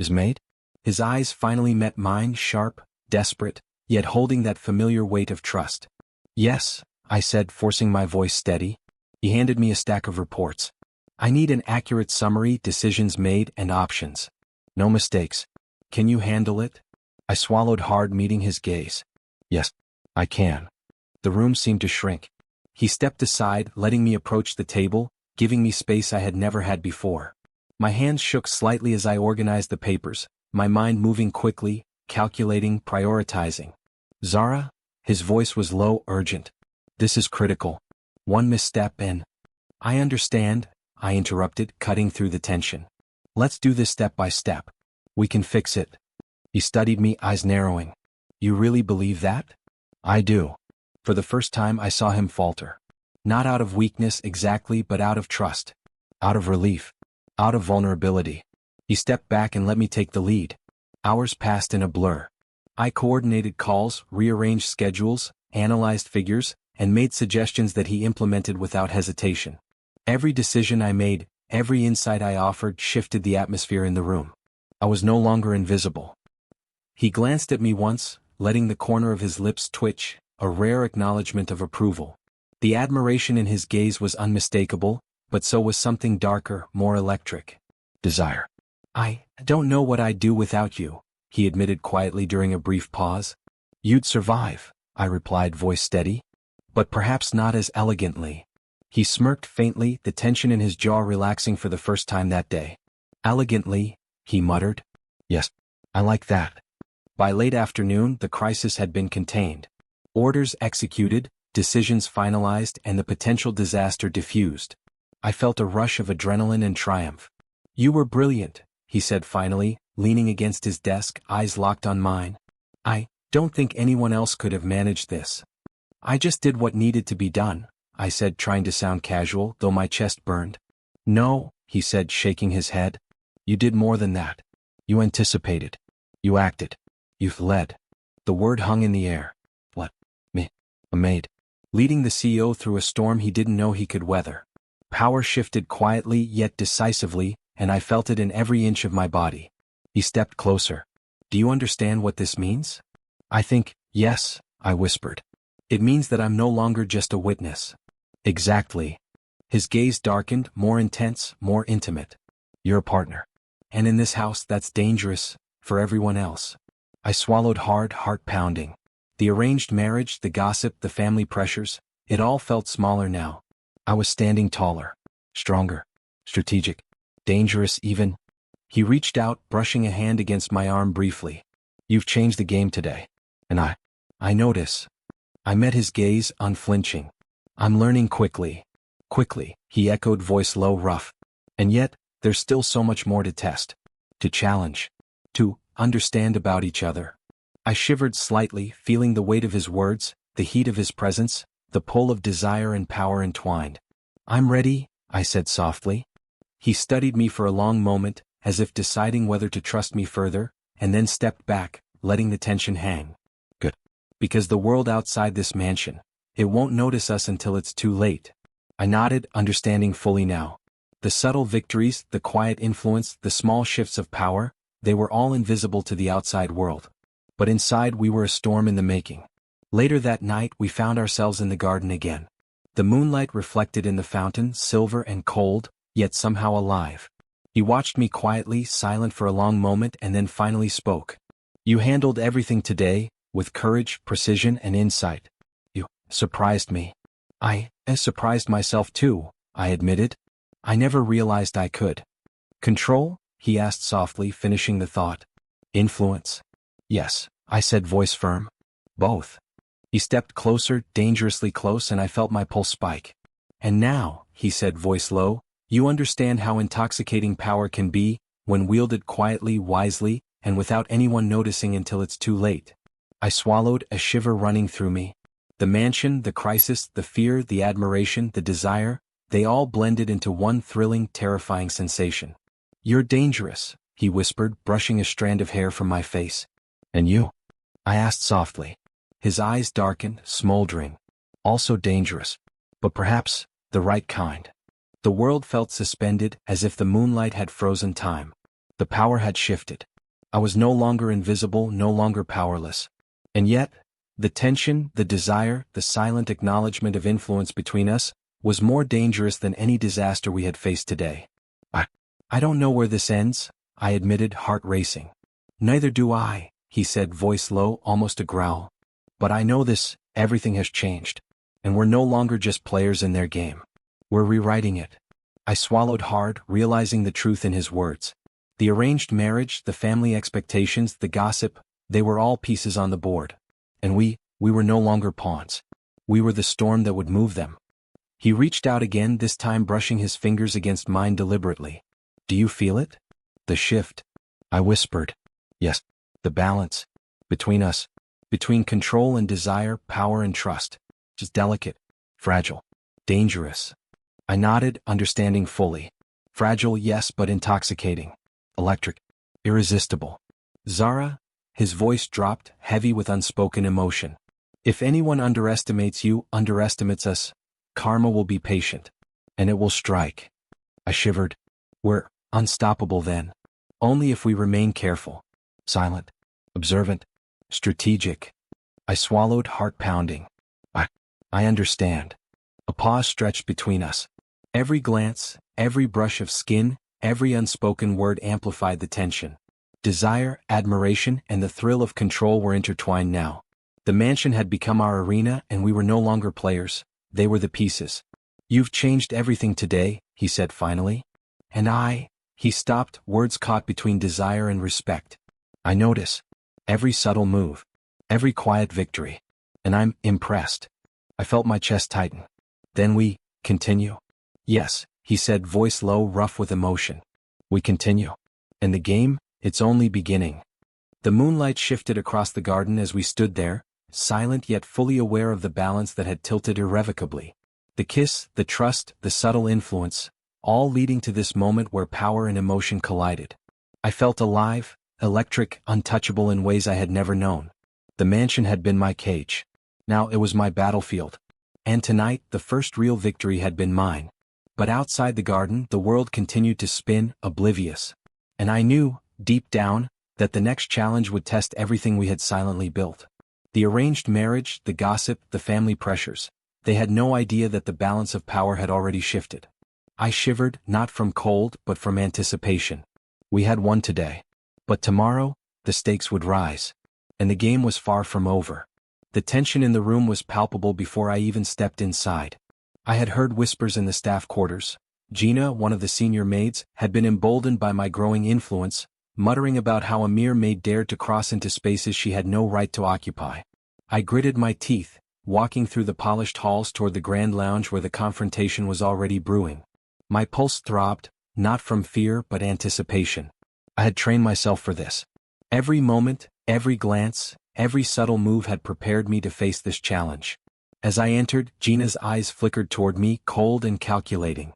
[SPEAKER 1] Is Maid? His eyes finally met mine, sharp, desperate, yet holding that familiar weight of trust. Yes, I said, forcing my voice steady. He handed me a stack of reports. I need an accurate summary, decisions made, and options. No mistakes. Can you handle it? I swallowed hard, meeting his gaze. Yes, I can. The room seemed to shrink. He stepped aside, letting me approach the table, giving me space I had never had before. My hands shook slightly as I organized the papers, my mind moving quickly, calculating, prioritizing. Zara? His voice was low, urgent. This is critical. One misstep and... I understand, I interrupted, cutting through the tension. Let's do this step by step. We can fix it. He studied me, eyes narrowing. You really believe that? I do. For the first time I saw him falter. Not out of weakness exactly, but out of trust. Out of relief. Out of vulnerability. He stepped back and let me take the lead. Hours passed in a blur. I coordinated calls, rearranged schedules, analyzed figures, and made suggestions that he implemented without hesitation. Every decision I made, every insight I offered shifted the atmosphere in the room. I was no longer invisible. He glanced at me once, letting the corner of his lips twitch, a rare acknowledgement of approval. The admiration in his gaze was unmistakable, but so was something darker, more electric. Desire. I don't know what I'd do without you, he admitted quietly during a brief pause. You'd survive, I replied, voice steady. But perhaps not as elegantly. He smirked faintly, the tension in his jaw relaxing for the first time that day. Elegantly, he muttered. Yes, I like that. By late afternoon, the crisis had been contained. Orders executed, decisions finalized, and the potential disaster diffused. I felt a rush of adrenaline and triumph. You were brilliant, he said finally, leaning against his desk, eyes locked on mine. I don't think anyone else could have managed this. I just did what needed to be done, I said, trying to sound casual, though my chest burned. No, he said, shaking his head. You did more than that. You anticipated. You acted. You've led. The word hung in the air. What? Me? A maid. Leading the CEO through a storm he didn't know he could weather. Power shifted quietly yet decisively, and I felt it in every inch of my body. He stepped closer. Do you understand what this means? I think, yes, I whispered. It means that I'm no longer just a witness. Exactly. His gaze darkened, more intense, more intimate. You're a partner. And in this house, that's dangerous, for everyone else. I swallowed hard, heart pounding. The arranged marriage, the gossip, the family pressures, it all felt smaller now. I was standing taller, stronger, strategic, dangerous even. He reached out, brushing a hand against my arm briefly. You've changed the game today. And I notice. I met his gaze, unflinching. I'm learning quickly. Quickly, he echoed, voice low, rough. And yet, there's still so much more to test. To challenge. To understand about each other. I shivered slightly, feeling the weight of his words, the heat of his presence, the pull of desire and power entwined. I'm ready, I said softly. He studied me for a long moment, as if deciding whether to trust me further, and then stepped back, letting the tension hang. Good. Because the world outside this mansion, it won't notice us until it's too late. I nodded, understanding fully now. The subtle victories, the quiet influence, the small shifts of power, they were all invisible to the outside world. But inside we were a storm in the making. Later that night we found ourselves in the garden again. The moonlight reflected in the fountain, silver and cold, yet somehow alive. He watched me quietly, silent for a long moment, and then finally spoke. You handled everything today, with courage, precision, and insight. You surprised me. I surprised myself too, I admitted. I never realized I could. Control? He asked softly, finishing the thought. Influence? Yes, I said, voice firm. Both. He stepped closer, dangerously close, and I felt my pulse spike. And now, he said, voice low, you understand how intoxicating power can be, when wielded quietly, wisely, and without anyone noticing until it's too late. I swallowed, a shiver running through me. The mansion, the crisis, the fear, the admiration, the desire, they all blended into one thrilling, terrifying sensation. You're dangerous, he whispered, brushing a strand of hair from my face. And you? I asked softly. His eyes darkened, smoldering. Also dangerous. But perhaps, the right kind. The world felt suspended, as if the moonlight had frozen time. The power had shifted. I was no longer invisible, no longer powerless. And yet, the tension, the desire, the silent acknowledgement of influence between us, was more dangerous than any disaster we had faced today. I don't know where this ends, I admitted, heart racing. Neither do I, he said, voice low, almost a growl. But I know this, everything has changed. And we're no longer just players in their game. We're rewriting it. I swallowed hard, realizing the truth in his words. The arranged marriage, the family expectations, the gossip, they were all pieces on the board. And we were no longer pawns. We were the storm that would move them. He reached out again, this time brushing his fingers against mine deliberately. Do you feel it? The shift? I whispered. Yes. The balance. Between us. Between control and desire, power and trust. Just delicate. Fragile. Dangerous. I nodded, understanding fully. Fragile, yes, but intoxicating. Electric. Irresistible. Zara? His voice dropped, heavy with unspoken emotion. If anyone underestimates you, underestimates us, karma will be patient. And it will strike. I shivered. We're unstoppable then. Only if we remain careful. Silent. Observant. Strategic. I swallowed, heart pounding. I understand. A pause stretched between us. Every glance, every brush of skin, every unspoken word amplified the tension. Desire, admiration, and the thrill of control were intertwined now. The mansion had become our arena, and we were no longer players. They were the pieces. You've changed everything today, he said finally. And he stopped, words caught between desire and respect. I notice. Every subtle move. Every quiet victory. And I'm impressed. I felt my chest tighten. Then we continue. Yes, he said, voice low, rough with emotion. We continue. And the game, it's only beginning. The moonlight shifted across the garden as we stood there, silent yet fully aware of the balance that had tilted irrevocably. The kiss, the trust, the subtle influence, all leading to this moment where power and emotion collided. I felt alive, electric, untouchable in ways I had never known. The mansion had been my cage. Now it was my battlefield. And tonight, the first real victory had been mine. But outside the garden, the world continued to spin, oblivious. And I knew, deep down, that the next challenge would test everything we had silently built. The arranged marriage, the gossip, the family pressures. They had no idea that the balance of power had already shifted. I shivered, not from cold, but from anticipation. We had won today. But tomorrow, the stakes would rise. And the game was far from over. The tension in the room was palpable before I even stepped inside. I had heard whispers in the staff quarters. Gina, one of the senior maids, had been emboldened by my growing influence, muttering about how a mere maid dared to cross into spaces she had no right to occupy. I gritted my teeth, walking through the polished halls toward the grand lounge where the confrontation was already brewing. My pulse throbbed, not from fear but anticipation. I had trained myself for this. Every moment, every glance, every subtle move had prepared me to face this challenge. As I entered, Gina's eyes flickered toward me, cold and calculating.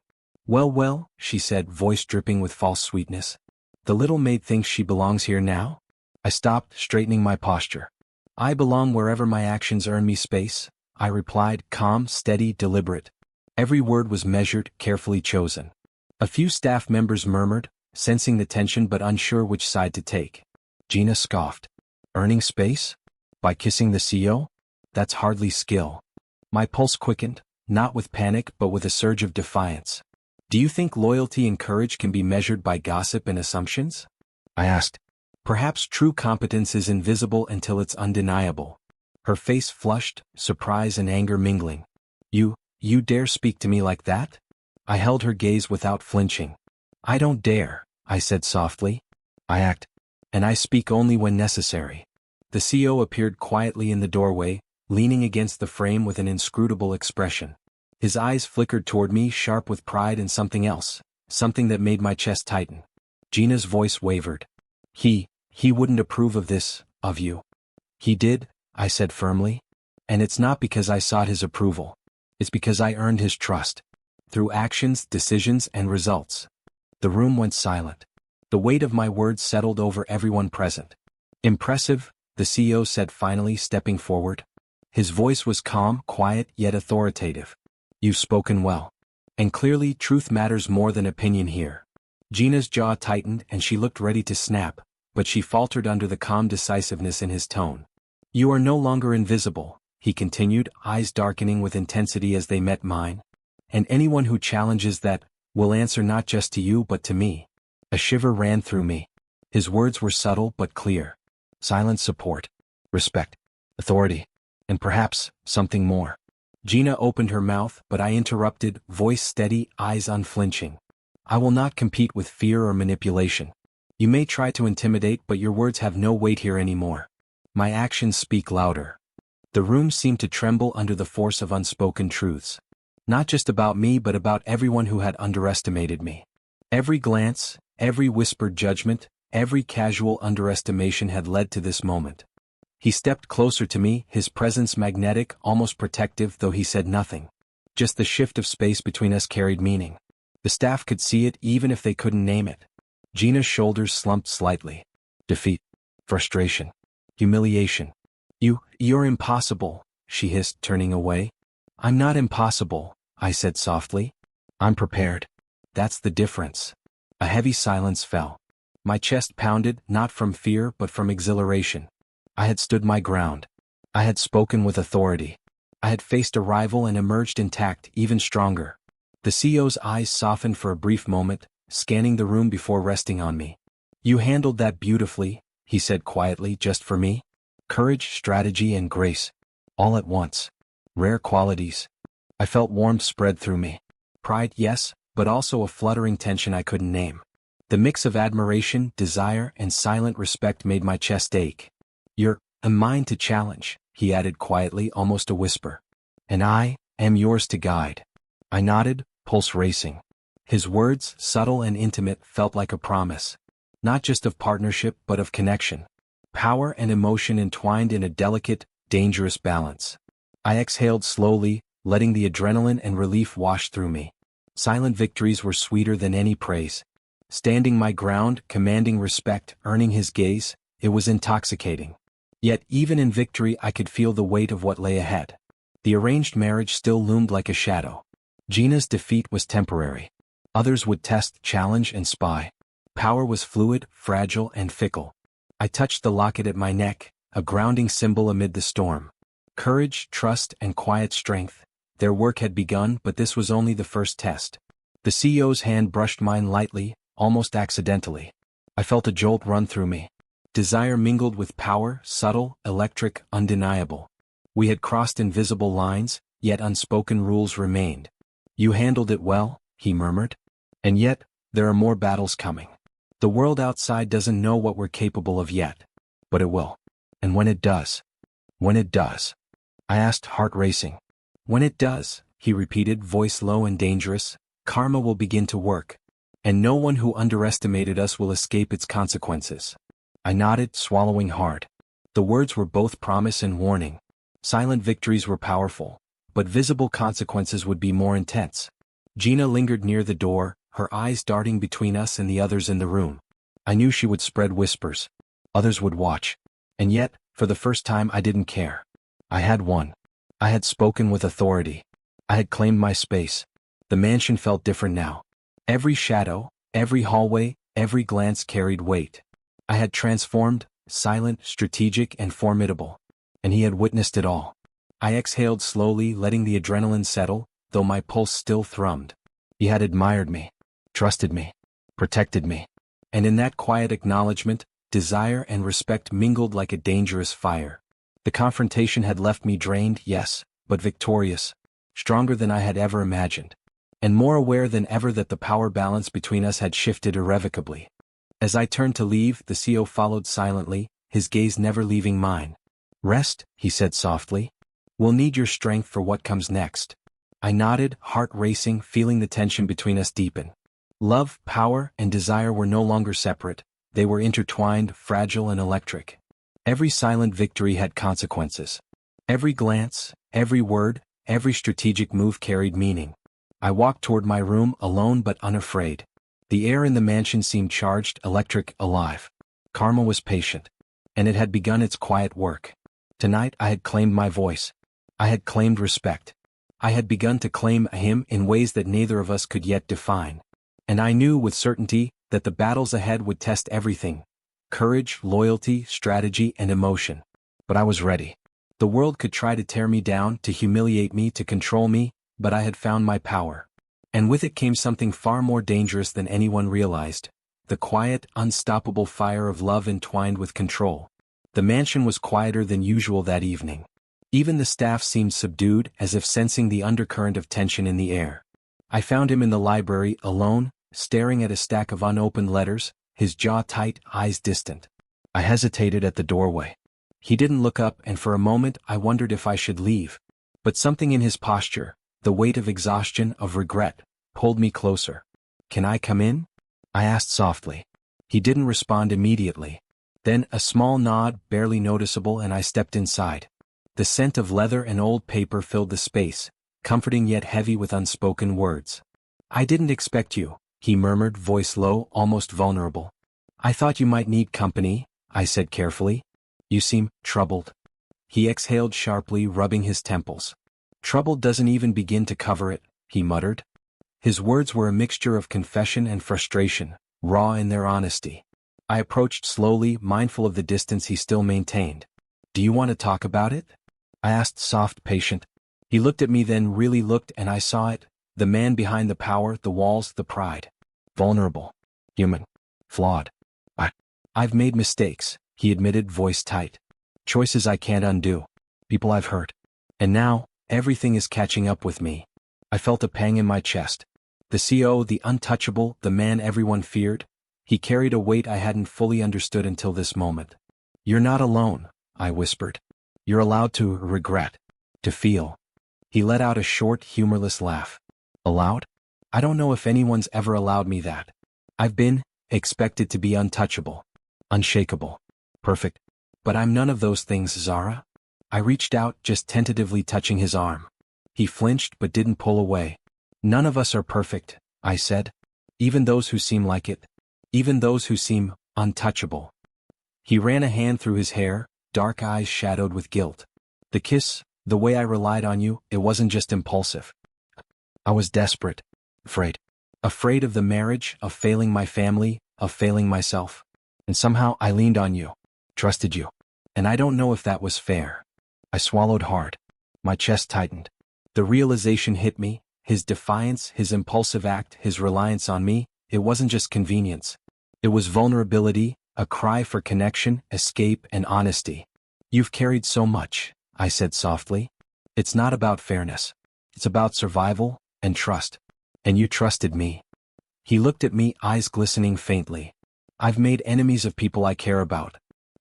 [SPEAKER 1] Well, she said, voice dripping with false sweetness. The little maid thinks she belongs here now? I stopped, straightening my posture. I belong wherever my actions earn me space, I replied, calm, steady, deliberate. Every word was measured, carefully chosen. A few staff members murmured, sensing the tension but unsure which side to take. Gina scoffed. Earning space? By kissing the CEO? That's hardly skill. My pulse quickened, not with panic but with a surge of defiance. Do you think loyalty and courage can be measured by gossip and assumptions? I asked. Perhaps true competence is invisible until it's undeniable. Her face flushed, surprise and anger mingling. You dare speak to me like that? I held her gaze without flinching. I don't dare, I said softly. I act. And I speak only when necessary. The CEO appeared quietly in the doorway, leaning against the frame with an inscrutable expression. His eyes flickered toward me, sharp with pride and something else, something that made my chest tighten. Gina's voice wavered. He wouldn't approve of this, of you. He did, I said firmly. And it's not because I sought his approval. It's because I earned his trust. Through actions, decisions, and results. The room went silent. The weight of my words settled over everyone present. Impressive, the CEO said finally, stepping forward. His voice was calm, quiet, yet authoritative. You've spoken well. And clearly, truth matters more than opinion here. Gina's jaw tightened and she looked ready to snap, but she faltered under the calm decisiveness in his tone. You are no longer invisible, he continued, eyes darkening with intensity as they met mine. And anyone who challenges that will answer not just to you but to me. A shiver ran through me. His words were subtle but clear. Silent support, respect, authority, and perhaps something more. Gina opened her mouth, but I interrupted, voice steady, eyes unflinching. I will not compete with fear or manipulation. You may try to intimidate, but your words have no weight here anymore. My actions speak louder. The room seemed to tremble under the force of unspoken truths. Not just about me but about everyone who had underestimated me. Every glance, every whispered judgment, every casual underestimation had led to this moment. He stepped closer to me, his presence magnetic, almost protective, though he said nothing. Just the shift of space between us carried meaning. The staff could see it even if they couldn't name it. Gina's shoulders slumped slightly. Defeat. Frustration. Humiliation. You're impossible, she hissed, turning away. I'm not impossible, I said softly. I'm prepared. That's the difference. A heavy silence fell. My chest pounded, not from fear but from exhilaration. I had stood my ground. I had spoken with authority. I had faced a rival and emerged intact, even stronger. The CEO's eyes softened for a brief moment, scanning the room before resting on me. You handled that beautifully, he said quietly, just for me. Courage, strategy, and grace. All at once. Rare qualities. I felt warmth spread through me. Pride, yes, but also a fluttering tension I couldn't name. The mix of admiration, desire, and silent respect made my chest ache. You're mine to challenge, he added quietly, almost a whisper. And I am yours to guide. I nodded, pulse racing. His words, subtle and intimate, felt like a promise. Not just of partnership but of connection. Power and emotion entwined in a delicate, dangerous balance. I exhaled slowly, letting the adrenaline and relief wash through me. Silent victories were sweeter than any praise. Standing my ground, commanding respect, earning his gaze, it was intoxicating. Yet even in victory I could feel the weight of what lay ahead. The arranged marriage still loomed like a shadow. Gina's defeat was temporary. Others would test, challenge, and spy. Power was fluid, fragile, and fickle. I touched the locket at my neck, a grounding symbol amid the storm. Courage, trust, and quiet strength. Their work had begun, but this was only the first test. The CEO's hand brushed mine lightly, almost accidentally. I felt a jolt run through me. Desire mingled with power, subtle, electric, undeniable. We had crossed invisible lines, yet unspoken rules remained. "You handled it well," he murmured. "And yet, there are more battles coming. The world outside doesn't know what we're capable of yet. But it will. And when it does." "When it does?" I asked, heart racing. "When it does," he repeated, voice low and dangerous, "karma will begin to work. And no one who underestimated us will escape its consequences." I nodded, swallowing hard. The words were both promise and warning. Silent victories were powerful, but visible consequences would be more intense. Gina lingered near the door, her eyes darting between us and the others in the room. I knew she would spread whispers. Others would watch. And yet, for the first time I didn't care. I had won. I had spoken with authority. I had claimed my space. The mansion felt different now. Every shadow, every hallway, every glance carried weight. I had transformed, silent, strategic, and formidable. And he had witnessed it all. I exhaled slowly, letting the adrenaline settle, though my pulse still thrummed. He had admired me, trusted me, protected me. And in that quiet acknowledgement, desire and respect mingled like a dangerous fire. The confrontation had left me drained, yes, but victorious, stronger than I had ever imagined, and more aware than ever that the power balance between us had shifted irrevocably. As I turned to leave, the CEO followed silently, his gaze never leaving mine. "Rest," he said softly. "We'll need your strength for what comes next." I nodded, heart racing, feeling the tension between us deepen. Love, power, and desire were no longer separate. They were intertwined, fragile, and electric. Every silent victory had consequences. Every glance, every word, every strategic move carried meaning. I walked toward my room, alone but unafraid. The air in the mansion seemed charged, electric, alive. Karma was patient. And it had begun its quiet work. Tonight I had claimed my voice. I had claimed respect. I had begun to claim him in ways that neither of us could yet define. And I knew with certainty that the battles ahead would test everything: courage, loyalty, strategy, and emotion. But I was ready. The world could try to tear me down, to humiliate me, to control me, but I had found my power. And with it came something far more dangerous than anyone realized: the quiet, unstoppable fire of love entwined with control. The mansion was quieter than usual that evening. Even the staff seemed subdued, as if sensing the undercurrent of tension in the air. I found him in the library, alone, staring at a stack of unopened letters, his jaw tight, eyes distant. I hesitated at the doorway. He didn't look up, and for a moment I wondered if I should leave. But something in his posture, the weight of exhaustion, of regret, pulled me closer. "Can I come in?" I asked softly. He didn't respond immediately. Then a small nod, barely noticeable, and I stepped inside. The scent of leather and old paper filled the space, comforting yet heavy with unspoken words. "I didn't expect you," he murmured, voice low, almost vulnerable. "I thought you might need company," I said carefully. "You seem troubled." He exhaled sharply, rubbing his temples. "Trouble doesn't even begin to cover it," he muttered. His words were a mixture of confession and frustration, raw in their honesty. I approached slowly, mindful of the distance he still maintained. "Do you want to talk about it?" I asked, soft, patient. He looked at me, then really looked, and I saw it: the man behind the power, the walls, the pride. Vulnerable. Human. Flawed. I've made mistakes," he admitted, voice tight. "Choices I can't undo. People I've hurt. And now, everything is catching up with me." I felt a pang in my chest. The CEO, the untouchable, the man everyone feared, he carried a weight I hadn't fully understood until this moment. "You're not alone," I whispered. "You're allowed to regret. To feel." He let out a short, humorless laugh. "Allowed? I don't know if anyone's ever allowed me that. I've been expected to be untouchable, unshakable, perfect. But I'm none of those things, Zara." I reached out, just tentatively touching his arm. He flinched but didn't pull away. None of us are perfect, I said. Even those who seem like it. Even those who seem untouchable. He ran a hand through his hair, dark eyes shadowed with guilt. The kiss, the way I relied on you, it wasn't just impulsive. I was desperate. Afraid. Afraid of the marriage, of failing my family, of failing myself. And somehow I leaned on you. Trusted you. And I don't know if that was fair. I swallowed hard. My chest tightened. The realization hit me, his defiance, his impulsive act, his reliance on me, it wasn't just convenience. It was vulnerability, a cry for connection, escape, and honesty. You've carried so much, I said softly. It's not about fairness. It's about survival and trust. And you trusted me. He looked at me, eyes glistening faintly. I've made enemies of people I care about.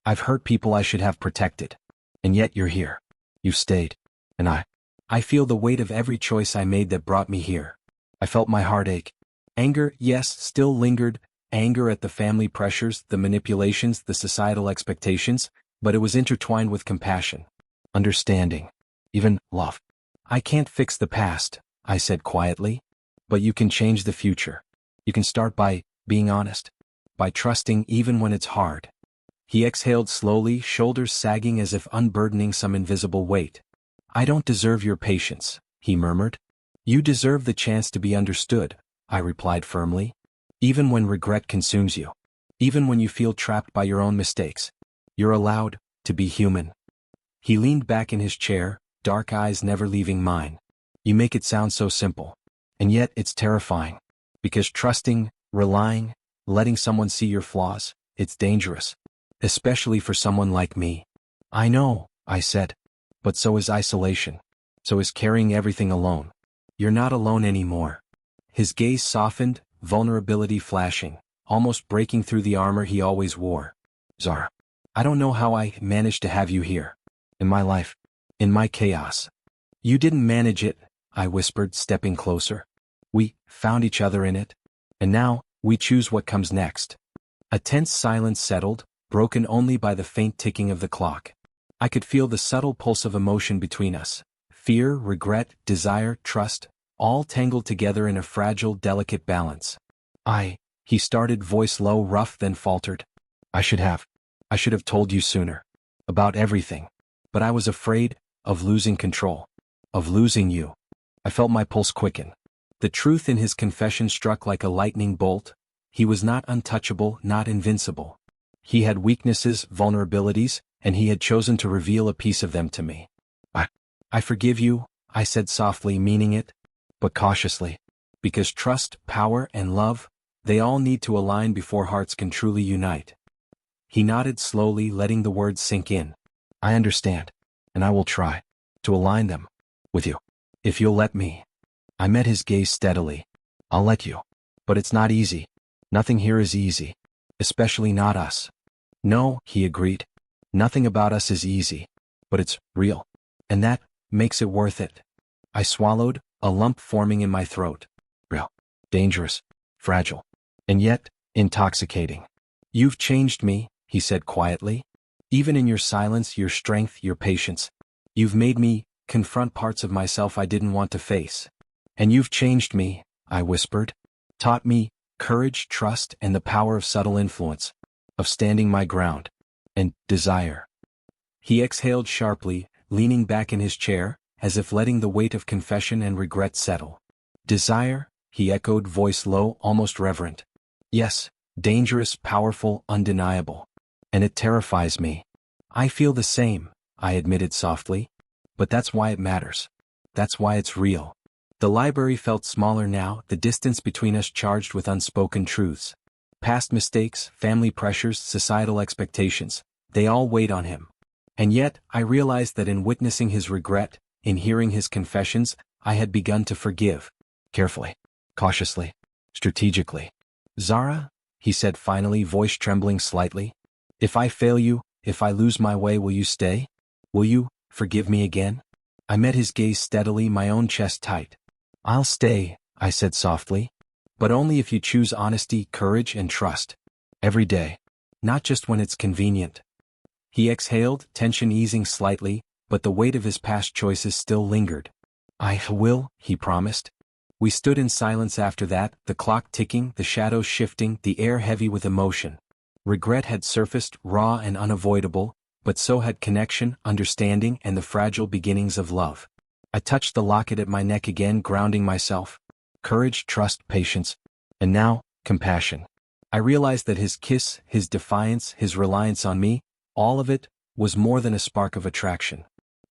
[SPEAKER 1] I've hurt people I should have protected. And yet you're here. You've stayed. And I feel the weight of every choice I made that brought me here. I felt my heart ache. Anger, yes, still lingered. Anger at the family pressures, the manipulations, the societal expectations, but it was intertwined with compassion, understanding, even love. I can't fix the past, I said quietly, but you can change the future. You can start by being honest, by trusting even when it's hard. He exhaled slowly, shoulders sagging as if unburdening some invisible weight. I don't deserve your patience, he murmured. You deserve the chance to be understood, I replied firmly. Even when regret consumes you. Even when you feel trapped by your own mistakes. You're allowed to be human. He leaned back in his chair, dark eyes never leaving mine. You make it sound so simple. And yet it's terrifying. Because trusting, relying, letting someone see your flaws, it's dangerous. Especially for someone like me. I know, I said. But so is isolation. So is carrying everything alone. You're not alone anymore. His gaze softened, vulnerability flashing, almost breaking through the armor he always wore. Zara, I don't know how I managed to have you here. In my life. In my chaos. You didn't manage it, I whispered, stepping closer. We found each other in it. And now, we choose what comes next. A tense silence settled, broken only by the faint ticking of the clock. I could feel the subtle pulse of emotion between us. Fear, regret, desire, trust, all tangled together in a fragile, delicate balance. He started, voice low, rough, then faltered. I should have told you sooner. About everything. But I was afraid of losing control. Of losing you. I felt my pulse quicken. The truth in his confession struck like a lightning bolt. He was not untouchable, not invincible. He had weaknesses, vulnerabilities, and he had chosen to reveal a piece of them to me. I forgive you, I said softly, meaning it, but cautiously. Because trust, power, and love, they all need to align before hearts can truly unite. He nodded slowly, letting the words sink in. I understand, and I will try to align them with you, if you'll let me. I met his gaze steadily. I'll let you. But it's not easy. Nothing here is easy. Especially not us. No, he agreed. Nothing about us is easy. But it's real. And that makes it worth it. I swallowed, a lump forming in my throat. Real. Dangerous. Fragile. And yet, intoxicating. You've changed me, he said quietly. Even in your silence, your strength, your patience. You've made me confront parts of myself I didn't want to face. And you've changed me, I whispered. Taught me courage, trust, and the power of subtle influence. Of standing my ground. And desire. He exhaled sharply, leaning back in his chair, as if letting the weight of confession and regret settle. Desire, he echoed, voice low, almost reverent. Yes, dangerous, powerful, undeniable. And it terrifies me. I feel the same, I admitted softly. But that's why it matters. That's why it's real. The library felt smaller now, the distance between us charged with unspoken truths. Past mistakes, family pressures, societal expectations, they all weighed on him. And yet, I realized that in witnessing his regret, in hearing his confessions, I had begun to forgive. Carefully. Cautiously. Strategically. Zara, he said finally, voice trembling slightly. If I fail you, if I lose my way, will you stay? Will you forgive me again? I met his gaze steadily, my own chest tight. I'll stay, I said softly. But only if you choose honesty, courage, and trust. Every day. Not just when it's convenient. He exhaled, tension easing slightly, but the weight of his past choices still lingered. I will, he promised. We stood in silence after that, the clock ticking, the shadows shifting, the air heavy with emotion. Regret had surfaced, raw and unavoidable, but so had connection, understanding, and the fragile beginnings of love. I touched the locket at my neck again, grounding myself. Courage, trust, patience, and now, compassion. I realized that his kiss, his defiance, his reliance on me, all of it, was more than a spark of attraction.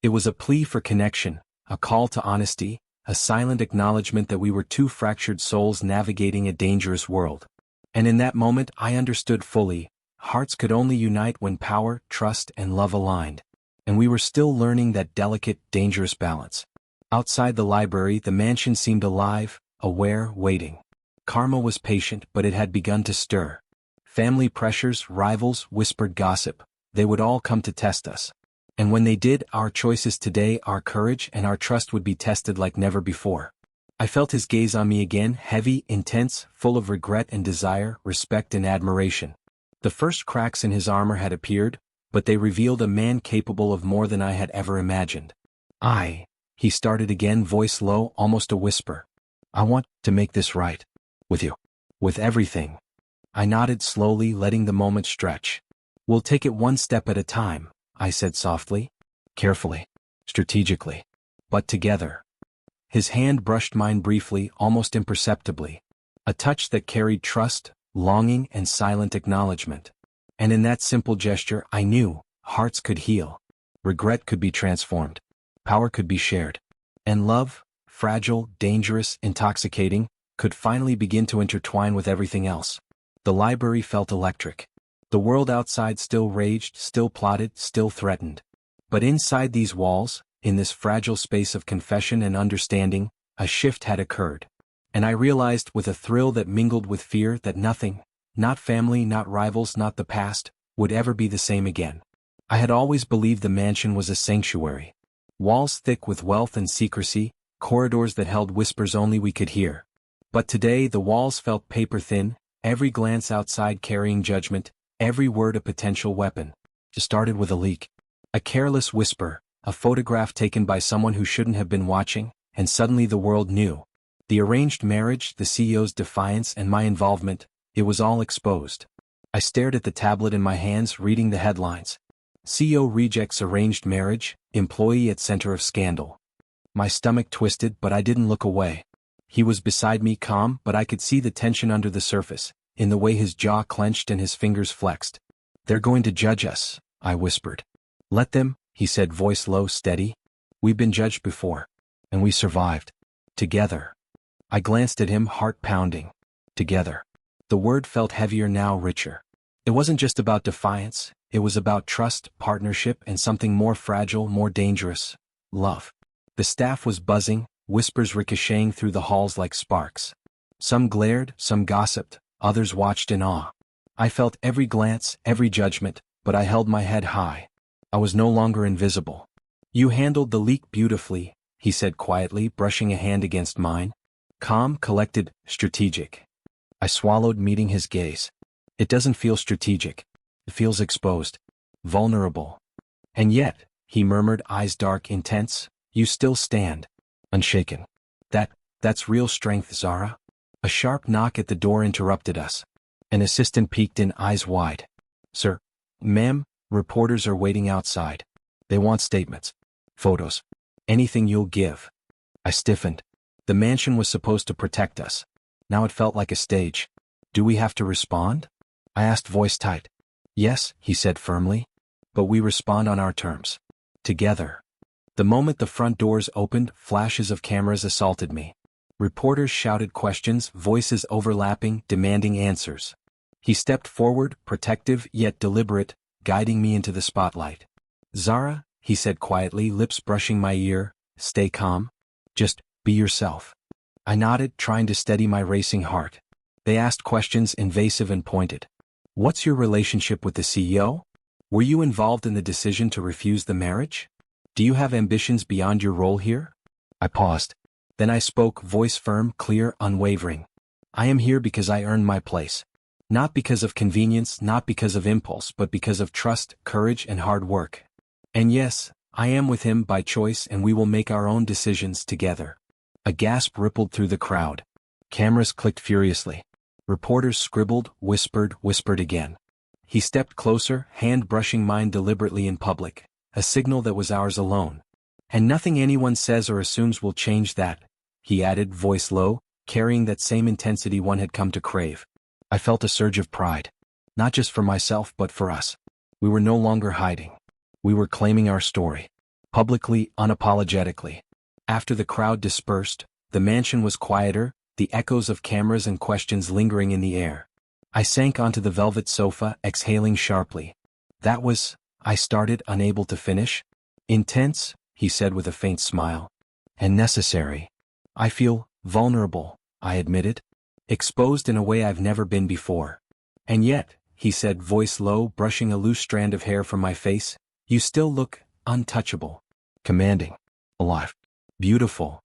[SPEAKER 1] It was a plea for connection, a call to honesty, a silent acknowledgement that we were two fractured souls navigating a dangerous world. And in that moment I understood fully, hearts could only unite when power, trust, and love aligned. And we were still learning that delicate, dangerous balance. Outside the library, the mansion seemed alive, aware, waiting. Karma was patient, but it had begun to stir. Family pressures, rivals, whispered gossip, they would all come to test us. And when they did, our choices today, our courage, and our trust would be tested like never before. I felt his gaze on me again, heavy, intense, full of regret and desire, respect and admiration. The first cracks in his armor had appeared, but they revealed a man capable of more than I had ever imagined. He started again, voice low, almost a whisper. I want to make this right. With you. With everything. I nodded slowly, letting the moment stretch. We'll take it one step at a time, I said softly. Carefully. Strategically. But together. His hand brushed mine briefly, almost imperceptibly. A touch that carried trust, longing, and silent acknowledgement. And in that simple gesture, I knew, hearts could heal. Regret could be transformed. Power could be shared. And love, fragile, dangerous, intoxicating, could finally begin to intertwine with everything else. The library felt electric. The world outside still raged, still plotted, still threatened. But inside these walls, in this fragile space of confession and understanding, a shift had occurred. And I realized with a thrill that mingled with fear that nothing, not family, not rivals, not the past, would ever be the same again. I had always believed the mansion was a sanctuary. Walls thick with wealth and secrecy, corridors that held whispers only we could hear. But today the walls felt paper-thin, every glance outside carrying judgment, every word a potential weapon. It started with a leak. A careless whisper, a photograph taken by someone who shouldn't have been watching, and suddenly the world knew. The arranged marriage, the CEO's defiance, and my involvement, it was all exposed. I stared at the tablet in my hands, reading the headlines. CEO rejects arranged marriage, employee at center of scandal. My stomach twisted, but I didn't look away. He was beside me, calm, but I could see the tension under the surface, in the way his jaw clenched and his fingers flexed. They're going to judge us, I whispered. Let them, he said, voice low, steady. We've been judged before. And we survived. Together. I glanced at him, heart pounding. Together. The word felt heavier now, richer. It wasn't just about defiance, it was about trust, partnership, and something more fragile, more dangerous. Love. The staff was buzzing, whispers ricocheting through the halls like sparks. Some glared, some gossiped, others watched in awe. I felt every glance, every judgment, but I held my head high. I was no longer invisible. You handled the leak beautifully, he said quietly, brushing a hand against mine. Calm, collected, strategic. I swallowed, meeting his gaze. It doesn't feel strategic. It feels exposed. Vulnerable. And yet, he murmured, eyes dark, intense, you still stand. Unshaken. That's real strength, Zara. A sharp knock at the door interrupted us. An assistant peeked in, eyes wide. Sir. Ma'am, reporters are waiting outside. They want statements. Photos. Anything you'll give. I stiffened. The mansion was supposed to protect us. Now it felt like a stage. Do we have to respond? I asked, voice tight. Yes, he said firmly. But we respond on our terms. Together. The moment the front doors opened, flashes of cameras assaulted me. Reporters shouted questions, voices overlapping, demanding answers. He stepped forward, protective yet deliberate, guiding me into the spotlight. Zara, he said quietly, lips brushing my ear, stay calm. Just be yourself. I nodded, trying to steady my racing heart. They asked questions, invasive and pointed. What's your relationship with the CEO? Were you involved in the decision to refuse the marriage? Do you have ambitions beyond your role here? I paused. Then I spoke, voice firm, clear, unwavering. I am here because I earned my place. Not because of convenience, not because of impulse, but because of trust, courage, and hard work. And yes, I am with him by choice and we will make our own decisions together. A gasp rippled through the crowd. Cameras clicked furiously. Reporters scribbled, whispered again. He stepped closer, hand brushing mine deliberately in public, a signal that was ours alone. And nothing anyone says or assumes will change that, he added, voice low, carrying that same intensity one had come to crave. I felt a surge of pride. Not just for myself but for us. We were no longer hiding. We were claiming our story. Publicly, unapologetically. After the crowd dispersed, the mansion was quieter, the echoes of cameras and questions lingering in the air. I sank onto the velvet sofa, exhaling sharply. That was, I started, unable to finish. Intense, he said with a faint smile. And necessary. I feel vulnerable, I admitted. Exposed in a way I've never been before. And yet, he said, voice low, brushing a loose strand of hair from my face, you still look untouchable. Commanding. Alive. Beautiful.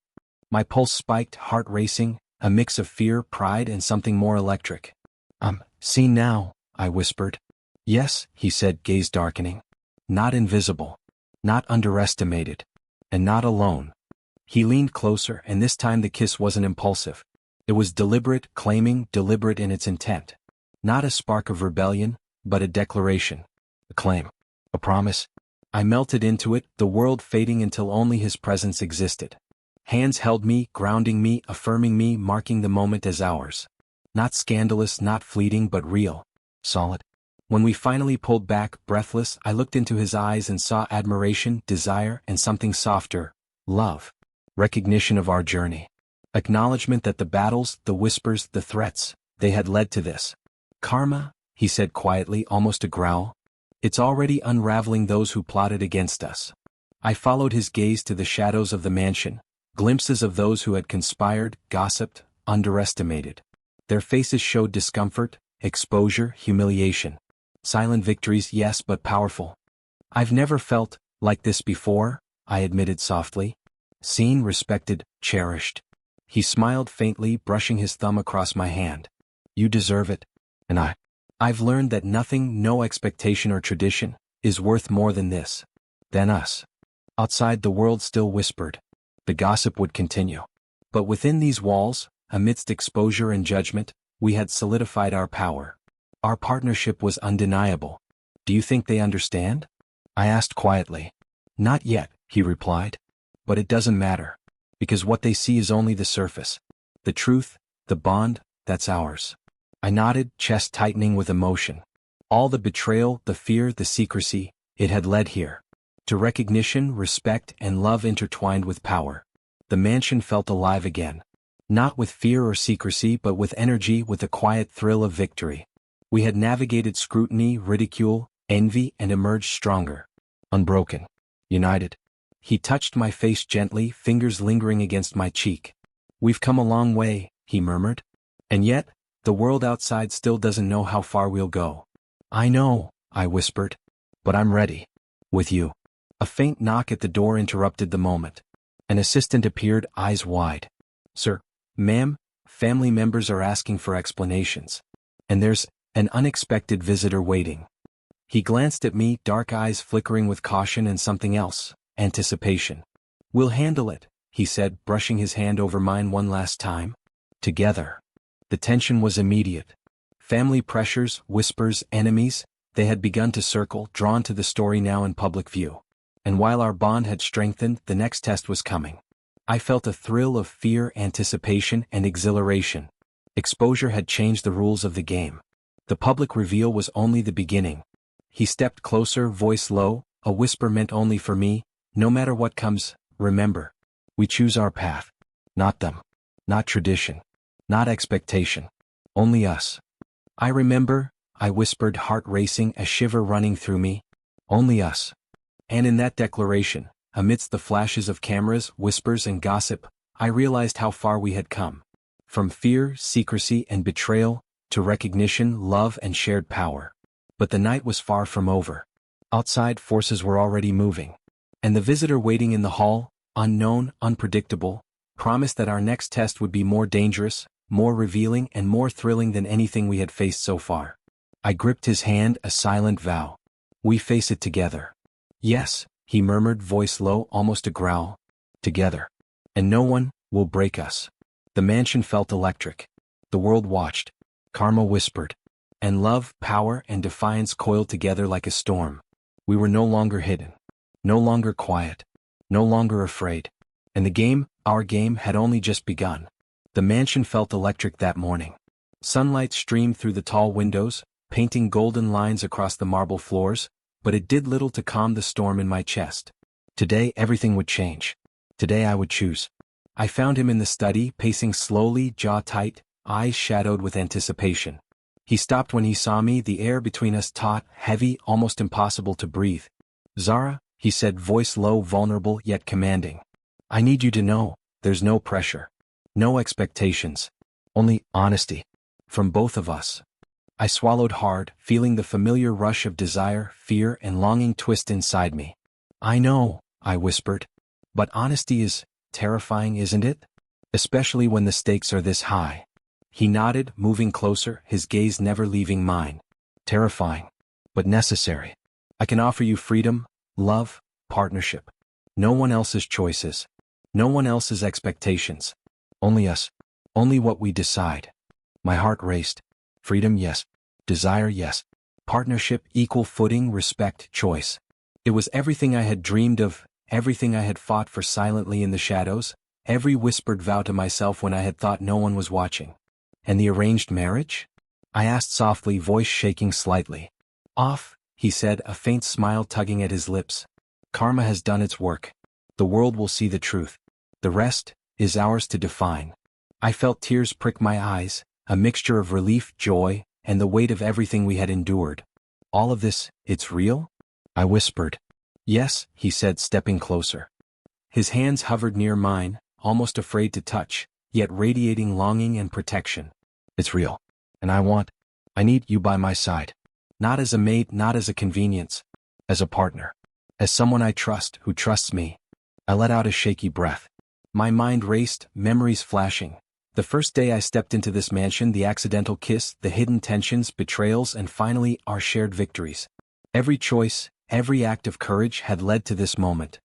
[SPEAKER 1] My pulse spiked, heart racing, a mix of fear, pride, and something more electric. Seen now, I whispered. Yes, he said, gaze darkening. Not invisible. Not underestimated. And not alone. He leaned closer, and this time the kiss wasn't impulsive. It was deliberate, claiming, deliberate in its intent. Not a spark of rebellion, but a declaration. A claim. A promise. I melted into it, the world fading until only his presence existed. Hands held me, grounding me, affirming me, marking the moment as ours. Not scandalous, not fleeting, but real. Solid. When we finally pulled back, breathless, I looked into his eyes and saw admiration, desire, and something softer. Love. Recognition of our journey. Acknowledgement that the battles, the whispers, the threats, they had led to this. Karma, he said quietly, almost a growl. It's already unraveling those who plotted against us. I followed his gaze to the shadows of the mansion, glimpses of those who had conspired, gossiped, underestimated. Their faces showed discomfort, exposure, humiliation. Silent victories, yes, but powerful. I've never felt like this before, I admitted softly. Seen, respected, cherished. He smiled faintly, brushing his thumb across my hand. You deserve it. And I've learned that nothing, no expectation or tradition, is worth more than this. Than us. Outside the world still whispered. The gossip would continue. But within these walls, amidst exposure and judgment, we had solidified our power. Our partnership was undeniable. Do you think they understand? I asked quietly. Not yet, he replied. But it doesn't matter. Because what they see is only the surface. The truth, the bond, that's ours. I nodded, chest tightening with emotion. All the betrayal, the fear, the secrecy, it had led here. To recognition, respect, and love intertwined with power. The mansion felt alive again. Not with fear or secrecy but with energy, with a quiet thrill of victory. We had navigated scrutiny, ridicule, envy, and emerged stronger. Unbroken. United. He touched my face gently, fingers lingering against my cheek. We've come a long way, he murmured. And yet, the world outside still doesn't know how far we'll go. I know, I whispered. But I'm ready. With you. A faint knock at the door interrupted the moment. An assistant appeared, eyes wide. Sir, ma'am, family members are asking for explanations. And there's an unexpected visitor waiting. He glanced at me, dark eyes flickering with caution and something else, anticipation. We'll handle it, he said, brushing his hand over mine one last time. Together. The tension was immediate. Family pressures, whispers, enemies, they had begun to circle, drawn to the story now in public view. And while our bond had strengthened, the next test was coming. I felt a thrill of fear, anticipation, and exhilaration. Exposure had changed the rules of the game. The public reveal was only the beginning. He stepped closer, voice low, a whisper meant only for me. No matter what comes, remember. We choose our path. Not them. Not tradition. Not expectation. Only us. I remember, I whispered, heart racing, a shiver running through me. Only us. And in that declaration, amidst the flashes of cameras, whispers, and gossip, I realized how far we had come. From fear, secrecy, and betrayal, to recognition, love, and shared power. But the night was far from over. Outside forces were already moving. And the visitor waiting in the hall, unknown, unpredictable, promised that our next test would be more dangerous, more revealing, and more thrilling than anything we had faced so far. I gripped his hand, a silent vow. We face it together. Yes, he murmured, voice low, almost a growl. Together. And no one will break us. The mansion felt electric. The world watched. Karma whispered. And love, power, and defiance coiled together like a storm. We were no longer hidden. No longer quiet. No longer afraid. And the game, our game, had only just begun. The mansion felt electric that morning. Sunlight streamed through the tall windows, painting golden lines across the marble floors, but it did little to calm the storm in my chest. Today everything would change. Today I would choose. I found him in the study, pacing slowly, jaw tight, eyes shadowed with anticipation. He stopped when he saw me, the air between us taut, heavy, almost impossible to breathe. "Zara," he said, voice low, vulnerable yet commanding. "I need you to know, there's no pressure. No expectations. Only honesty. From both of us." I swallowed hard, feeling the familiar rush of desire, fear, and longing twist inside me. "I know," I whispered. "But honesty is terrifying, isn't it? Especially when the stakes are this high." He nodded, moving closer, his gaze never leaving mine. "Terrifying. But necessary. I can offer you freedom, love, partnership. No one else's choices. No one else's expectations. Only us. Only what we decide." My heart raced. Freedom, yes. Desire, yes. Partnership, equal footing, respect, choice. It was everything I had dreamed of, everything I had fought for silently in the shadows, every whispered vow to myself when I had thought no one was watching. "And the arranged marriage?" I asked softly, voice shaking slightly. "Off," he said, a faint smile tugging at his lips. "Karma has done its work. The world will see the truth. The rest is ours to define." I felt tears prick my eyes, a mixture of relief, joy, and the weight of everything we had endured. "All of this, it's real?" I whispered. "Yes," he said, stepping closer. His hands hovered near mine, almost afraid to touch, yet radiating longing and protection. "It's real. And I need you by my side. Not as a mate, not as a convenience. As a partner. As someone I trust, who trusts me." I let out a shaky breath. My mind raced, memories flashing. The first day I stepped into this mansion, the accidental kiss, the hidden tensions, betrayals, and finally, our shared victories. Every choice, every act of courage had led to this moment.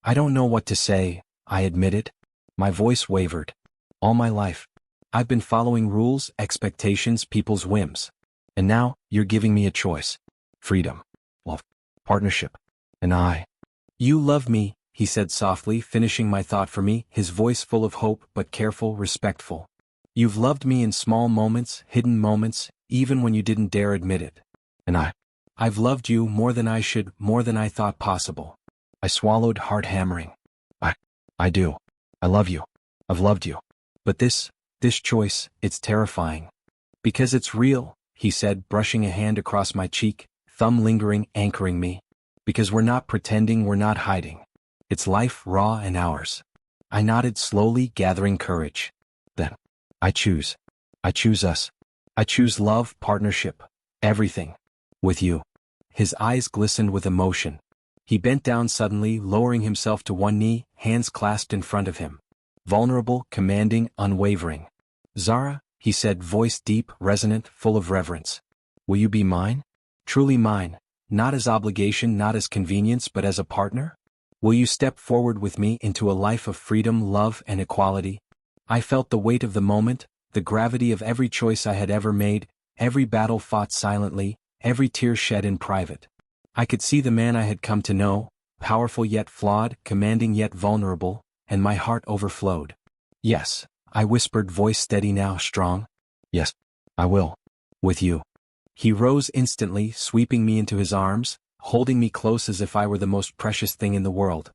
[SPEAKER 1] I don't know what to say," I admitted. My voice wavered. "All my life, I've been following rules, expectations, people's whims. And now, you're giving me a choice. Freedom. Love. Partnership. And I." "You love me," he said softly, finishing my thought for me, his voice full of hope but careful, respectful. "You've loved me in small moments, hidden moments, even when you didn't dare admit it. And I've loved you more than I should, more than I thought possible." I swallowed, heart hammering. I do. I love you. I've loved you. But this choice, it's terrifying. Because it's real," he said, brushing a hand across my cheek, thumb lingering, anchoring me. "Because we're not pretending, we're not hiding. It's life, raw and ours." I nodded slowly, gathering courage. "Then, I choose. I choose us. I choose love, partnership, everything. With you." His eyes glistened with emotion. He bent down suddenly, lowering himself to one knee, hands clasped in front of him. Vulnerable, commanding, unwavering. "Zara," he said, voice deep, resonant, full of reverence. "Will you be mine? Truly mine, not as obligation, not as convenience, but as a partner? Will you step forward with me into a life of freedom, love, and equality?" I felt the weight of the moment, the gravity of every choice I had ever made, every battle fought silently, every tear shed in private. I could see the man I had come to know, powerful yet flawed, commanding yet vulnerable, and my heart overflowed. "Yes," I whispered, voice steady now, strong. "Yes, I will. With you." He rose instantly, sweeping me into his arms, holding me close as if I were the most precious thing in the world.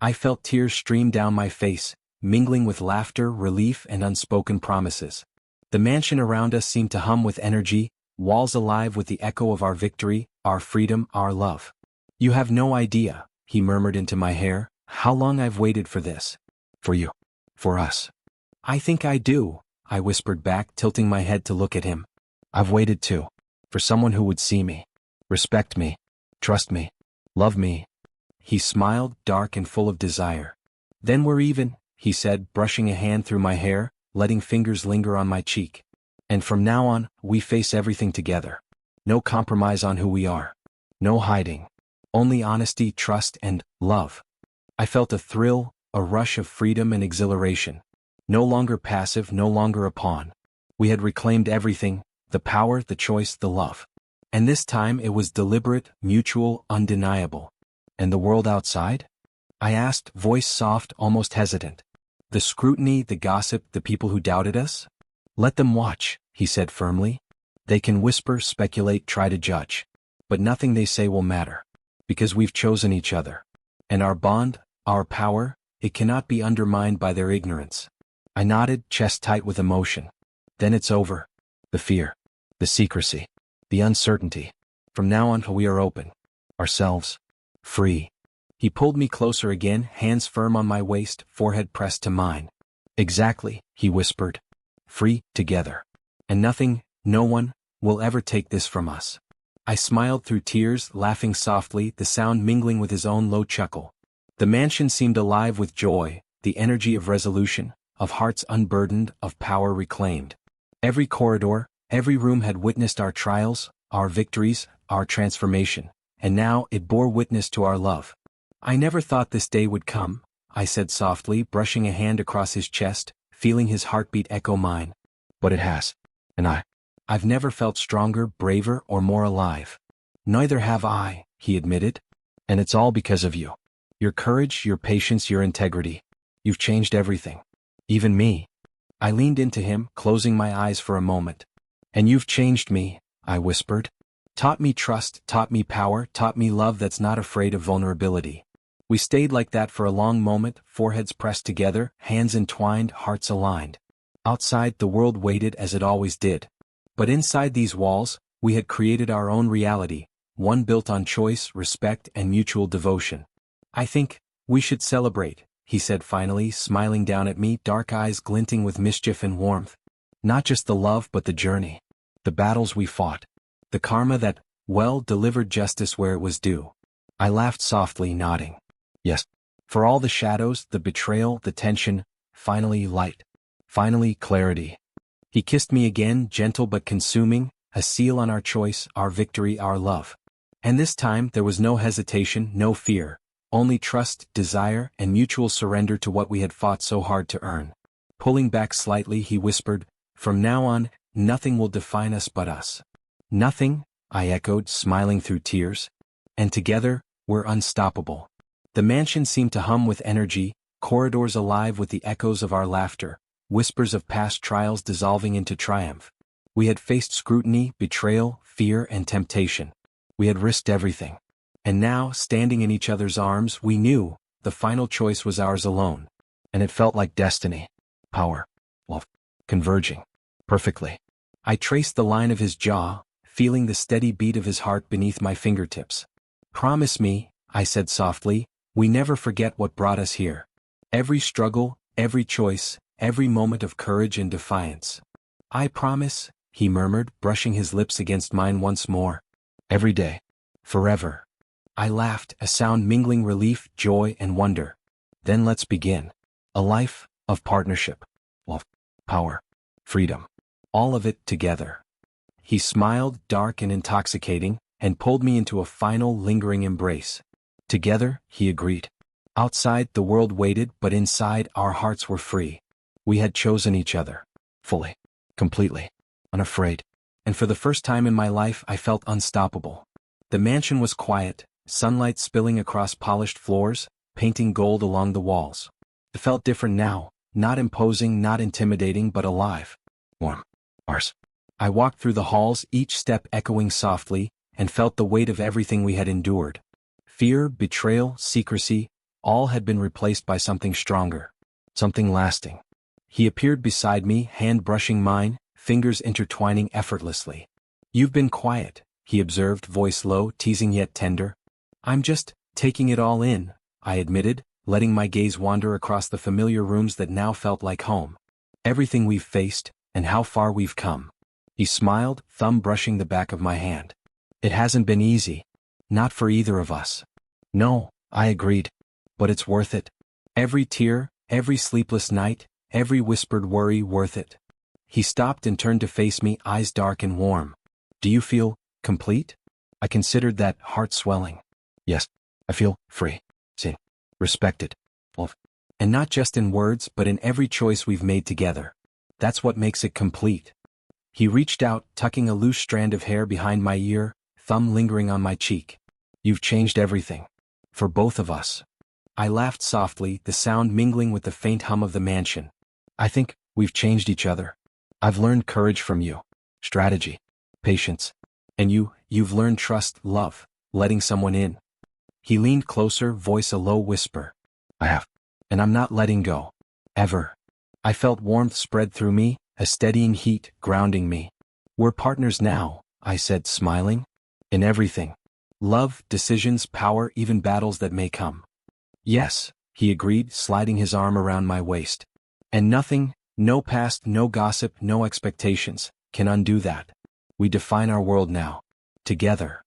[SPEAKER 1] I felt tears stream down my face, mingling with laughter, relief, and unspoken promises. The mansion around us seemed to hum with energy, walls alive with the echo of our victory, our freedom, our love. "You have no idea," he murmured into my hair, "how long I've waited for this. For you. For us." "I think I do," I whispered back, tilting my head to look at him. "I've waited too. For someone who would see me. Respect me. Trust me. Love me." He smiled, dark and full of desire. "Then we're even," he said, brushing a hand through my hair, letting fingers linger on my cheek. "And from now on, we face everything together. No compromise on who we are. No hiding. Only honesty, trust, and love. I felt a thrill, a rush of freedom and exhilaration. No longer passive, no longer a pawn. We had reclaimed everything, the power, the choice, the love. And this time it was deliberate, mutual, undeniable. And the world outside? I asked, voice soft, almost hesitant. The scrutiny, the gossip, the people who doubted us? Let them watch, he said firmly. They can whisper, speculate, try to judge. But nothing they say will matter. Because we've chosen each other. And our bond, our power, it cannot be undermined by their ignorance. I nodded, chest tight with emotion. Then it's over. The fear. The secrecy. The uncertainty. From now on we are open. Ourselves. Free. He pulled me closer again, hands firm on my waist, forehead pressed to mine. Exactly, he whispered. Free, together. And nothing, no one, will ever take this from us. I smiled through tears, laughing softly, the sound mingling with his own low chuckle. The mansion seemed alive with joy, the energy of resolution, of hearts unburdened, of power reclaimed. Every corridor, every room had witnessed our trials, our victories, our transformation, and now it bore witness to our love. I never thought this day would come, I said softly, brushing a hand across his chest, feeling his heartbeat echo mine. But it has. And I've never felt stronger, braver, or more alive. Neither have I, he admitted. And it's all because of you. Your courage, your patience, your integrity. You've changed everything. Even me. I leaned into him, closing my eyes for a moment. And you've changed me, I whispered. Taught me trust, taught me power, taught me love that's not afraid of vulnerability. We stayed like that for a long moment, foreheads pressed together, hands entwined, hearts aligned. Outside, the world waited as it always did. But inside these walls, we had created our own reality, one built on choice, respect, and mutual devotion. I think we should celebrate, he said finally, smiling down at me, dark eyes glinting with mischief and warmth. Not just the love but the journey. The battles we fought. The karma that, well, delivered justice where it was due. I laughed softly, nodding. Yes. For all the shadows, the betrayal, the tension, finally light. Finally clarity. He kissed me again, gentle but consuming, a seal on our choice, our victory, our love. And this time there was no hesitation, no fear, only trust, desire, and mutual surrender to what we had fought so hard to earn. Pulling back slightly, he whispered, from now on, nothing will define us but us. Nothing, I echoed, smiling through tears. And together, we're unstoppable. The mansion seemed to hum with energy, corridors alive with the echoes of our laughter, whispers of past trials dissolving into triumph. We had faced scrutiny, betrayal, fear, and temptation. We had risked everything. And now, standing in each other's arms, we knew the final choice was ours alone. And it felt like destiny. Power. Love. Converging. Perfectly. I traced the line of his jaw, feeling the steady beat of his heart beneath my fingertips. Promise me, I said softly, we never forget what brought us here. Every struggle, every choice, every moment of courage and defiance. I promise, he murmured, brushing his lips against mine once more. Every day. Forever. I laughed, a sound mingling relief, joy, and wonder. Then let's begin. A life of partnership. Love. Power. Freedom. All of it together. He smiled, dark and intoxicating, and pulled me into a final, lingering embrace. Together, he agreed. Outside, the world waited, but inside, our hearts were free. We had chosen each other. Fully. Completely. Unafraid. And for the first time in my life, I felt unstoppable. The mansion was quiet, sunlight spilling across polished floors, painting gold along the walls. It felt different now, not imposing, not intimidating, but alive. Warm. Ours. I walked through the halls, each step echoing softly, and felt the weight of everything we had endured. Fear, betrayal, secrecy, all had been replaced by something stronger. Something lasting. He appeared beside me, hand brushing mine, fingers intertwining effortlessly. You've been quiet, he observed, voice low, teasing yet tender. I'm just taking it all in, I admitted, letting my gaze wander across the familiar rooms that now felt like home. Everything we've faced, and how far we've come. He smiled, thumb brushing the back of my hand. It hasn't been easy. Not for either of us. No, I agreed. But it's worth it. Every tear, every sleepless night, every whispered worry worth it. He stopped and turned to face me, eyes dark and warm. Do you feel complete? I considered that, heart swelling. Yes, I feel free, seen, respected, loved. And not just in words but in every choice we've made together. That's what makes it complete. He reached out, tucking a loose strand of hair behind my ear, thumb lingering on my cheek. You've changed everything. For both of us. I laughed softly, the sound mingling with the faint hum of the mansion. I think we've changed each other. I've learned courage from you. Strategy. Patience. And you've learned trust, love, letting someone in. He leaned closer, voice a low whisper. I have. And I'm not letting go. Ever. I felt warmth spread through me, a steadying heat, grounding me. We're partners now, I said, smiling. In everything. Love, decisions, power, even battles that may come. Yes, he agreed, sliding his arm around my waist. And nothing, no past, no gossip, no expectations, can undo that. We define our world now. Together.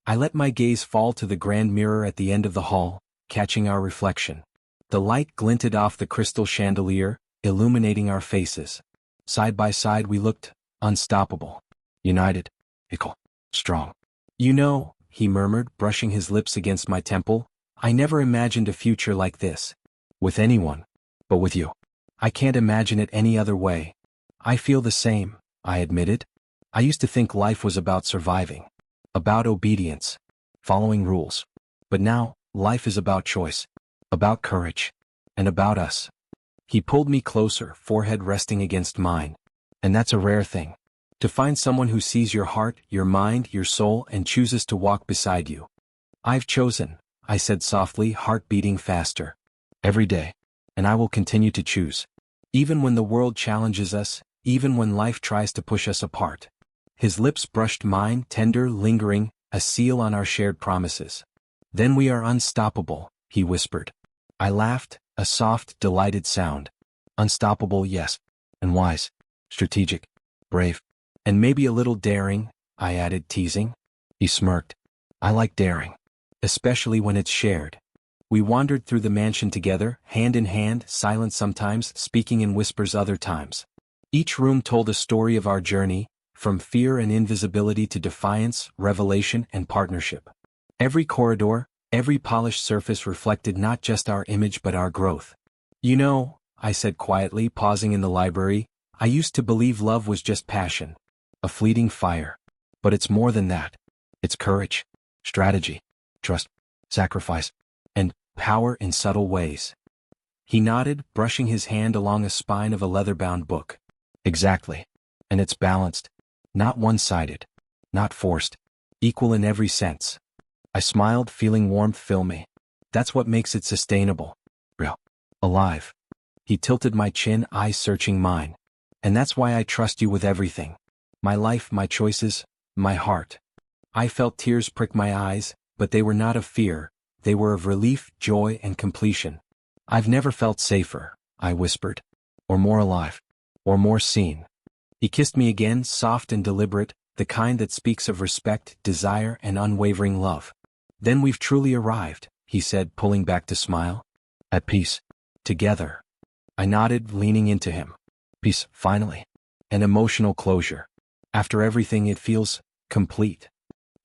[SPEAKER 1] I let my gaze fall to the grand mirror at the end of the hall, catching our reflection. The light glinted off the crystal chandelier, illuminating our faces. Side by side we looked unstoppable. United. Equal. Strong. You know, he murmured, brushing his lips against my temple, I never imagined a future like this. With anyone. But with you. I can't imagine it any other way. I feel the same, I admitted. I used to think life was about surviving. About obedience. Following rules. But now, life is about choice. About courage. And about us. He pulled me closer, forehead resting against mine. And that's a rare thing. To find someone who sees your heart, your mind, your soul, and chooses to walk beside you. I've chosen, I said softly, heart beating faster. Every day. And I will continue to choose. Even when the world challenges us, even when life tries to push us apart. His lips brushed mine, tender, lingering, a seal on our shared promises. Then we are unstoppable, he whispered. I laughed, a soft, delighted sound. Unstoppable, yes. And wise. Strategic. Brave. And maybe a little daring, I added, teasing. He smirked. I like daring. Especially when it's shared. We wandered through the mansion together, hand in hand, silent sometimes, speaking in whispers other times. Each room told a story of our journey, from fear and invisibility to defiance, revelation, and partnership. Every corridor, every polished surface reflected not just our image but our growth. You know, I said quietly, pausing in the library, I used to believe love was just passion. A fleeting fire. But it's more than that. It's courage, strategy, trust, sacrifice, and power in subtle ways. He nodded, brushing his hand along a spine of a leather-bound book. Exactly. And it's balanced. Not one-sided. Not forced. Equal in every sense. I smiled, feeling warmth fill me. That's what makes it sustainable. Real. Alive. He tilted my chin, eyes searching mine. And that's why I trust you with everything. My life, my choices, my heart. I felt tears prick my eyes, but they were not of fear. They were of relief, joy, and completion. I've never felt safer, I whispered. Or more alive. Or more seen. He kissed me again, soft and deliberate, the kind that speaks of respect, desire, and unwavering love. Then we've truly arrived, he said, pulling back to smile. At peace. Together. I nodded, leaning into him. Peace, finally. An emotional closure. After everything it feels complete.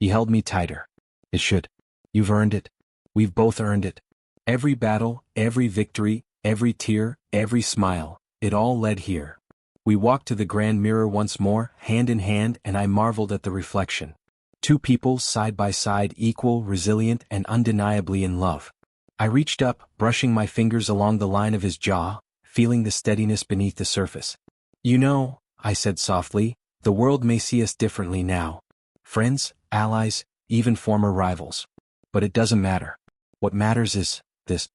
[SPEAKER 1] He held me tighter. It should. You've earned it. We've both earned it. Every battle, every victory, every tear, every smile, it all led here. We walked to the grand mirror once more, hand in hand, and I marveled at the reflection. Two people side by side, equal, resilient, and undeniably in love. I reached up, brushing my fingers along the line of his jaw, feeling the steadiness beneath the surface. You know, I said softly, the world may see us differently now. Friends, allies, even former rivals. But it doesn't matter. What matters is this.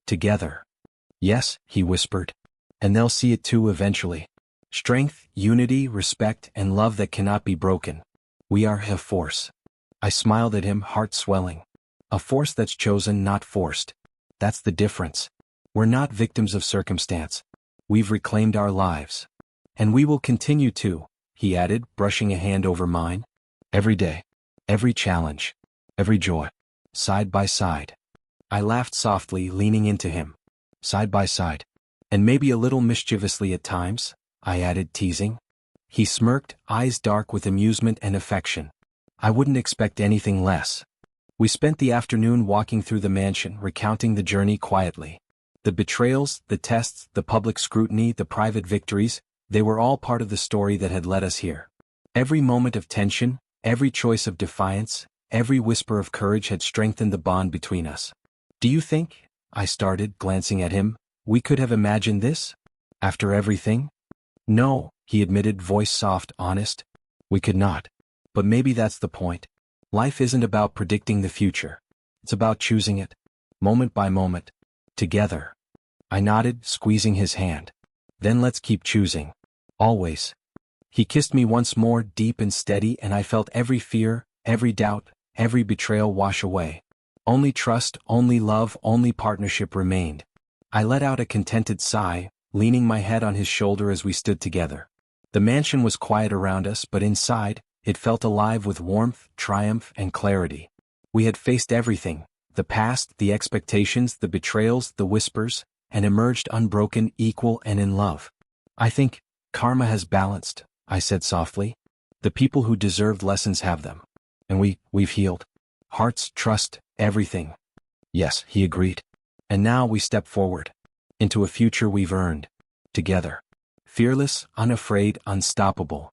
[SPEAKER 1] Together. Yes, he whispered. And they'll see it too eventually. Strength, unity, respect, and love that cannot be broken. We are a force. I smiled at him, heart swelling. A force that's chosen, not forced. That's the difference. We're not victims of circumstance. We've reclaimed our lives. And we will continue to, he added, brushing a hand over mine. Every day. Every challenge. Every joy. Side by side. I laughed softly, leaning into him. Side by side. And maybe a little mischievously at times, I added, teasing. He smirked, eyes dark with amusement and affection. I wouldn't expect anything less. We spent the afternoon walking through the mansion, recounting the journey quietly. The betrayals, the tests, the public scrutiny, the private victories, they were all part of the story that had led us here. Every moment of tension, every choice of defiance, every whisper of courage had strengthened the bond between us. "Do you think," I started, glancing at him, "we could have imagined this? After everything?" "No," he admitted, voice soft, honest. "We could not. But maybe that's the point. Life isn't about predicting the future. It's about choosing it. Moment by moment. Together." I nodded, squeezing his hand. "Then let's keep choosing. Always." He kissed me once more, deep and steady, and I felt every fear, every doubt, every betrayal wash away. Only trust, only love, only partnership remained. I let out a contented sigh, leaning my head on his shoulder as we stood together. The mansion was quiet around us, but inside, it felt alive with warmth, triumph, and clarity. We had faced everything, the past, the expectations, the betrayals, the whispers, and emerged unbroken, equal, and in love. "I think karma has balanced," I said softly. "The people who deserved lessons have them. And we've healed. Hearts, trust, everything." "Yes," he agreed. "And now we step forward. Into a future we've earned. Together. Fearless, unafraid, unstoppable."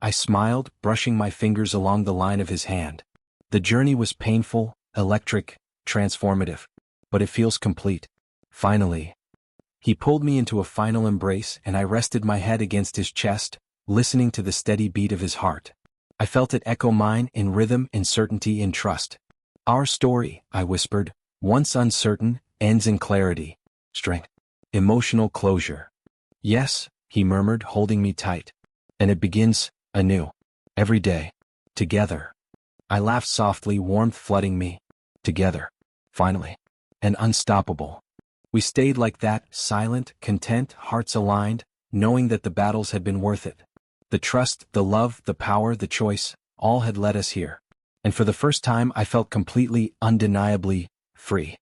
[SPEAKER 1] I smiled, brushing my fingers along the line of his hand. The journey was painful, electric, transformative. But it feels complete. Finally. He pulled me into a final embrace, and I rested my head against his chest, listening to the steady beat of his heart. I felt it echo mine, in rhythm, in certainty, in trust. "Our story," I whispered, "once uncertain, ends in clarity, strength, emotional closure." "Yes," he murmured, holding me tight. "And it begins anew. Every day. Together." I laughed softly, warmth flooding me. Together. Finally. And unstoppable. We stayed like that, silent, content, hearts aligned, knowing that the battles had been worth it. The trust, the love, the power, the choice, all had led us here. And for the first time I felt completely, undeniably free.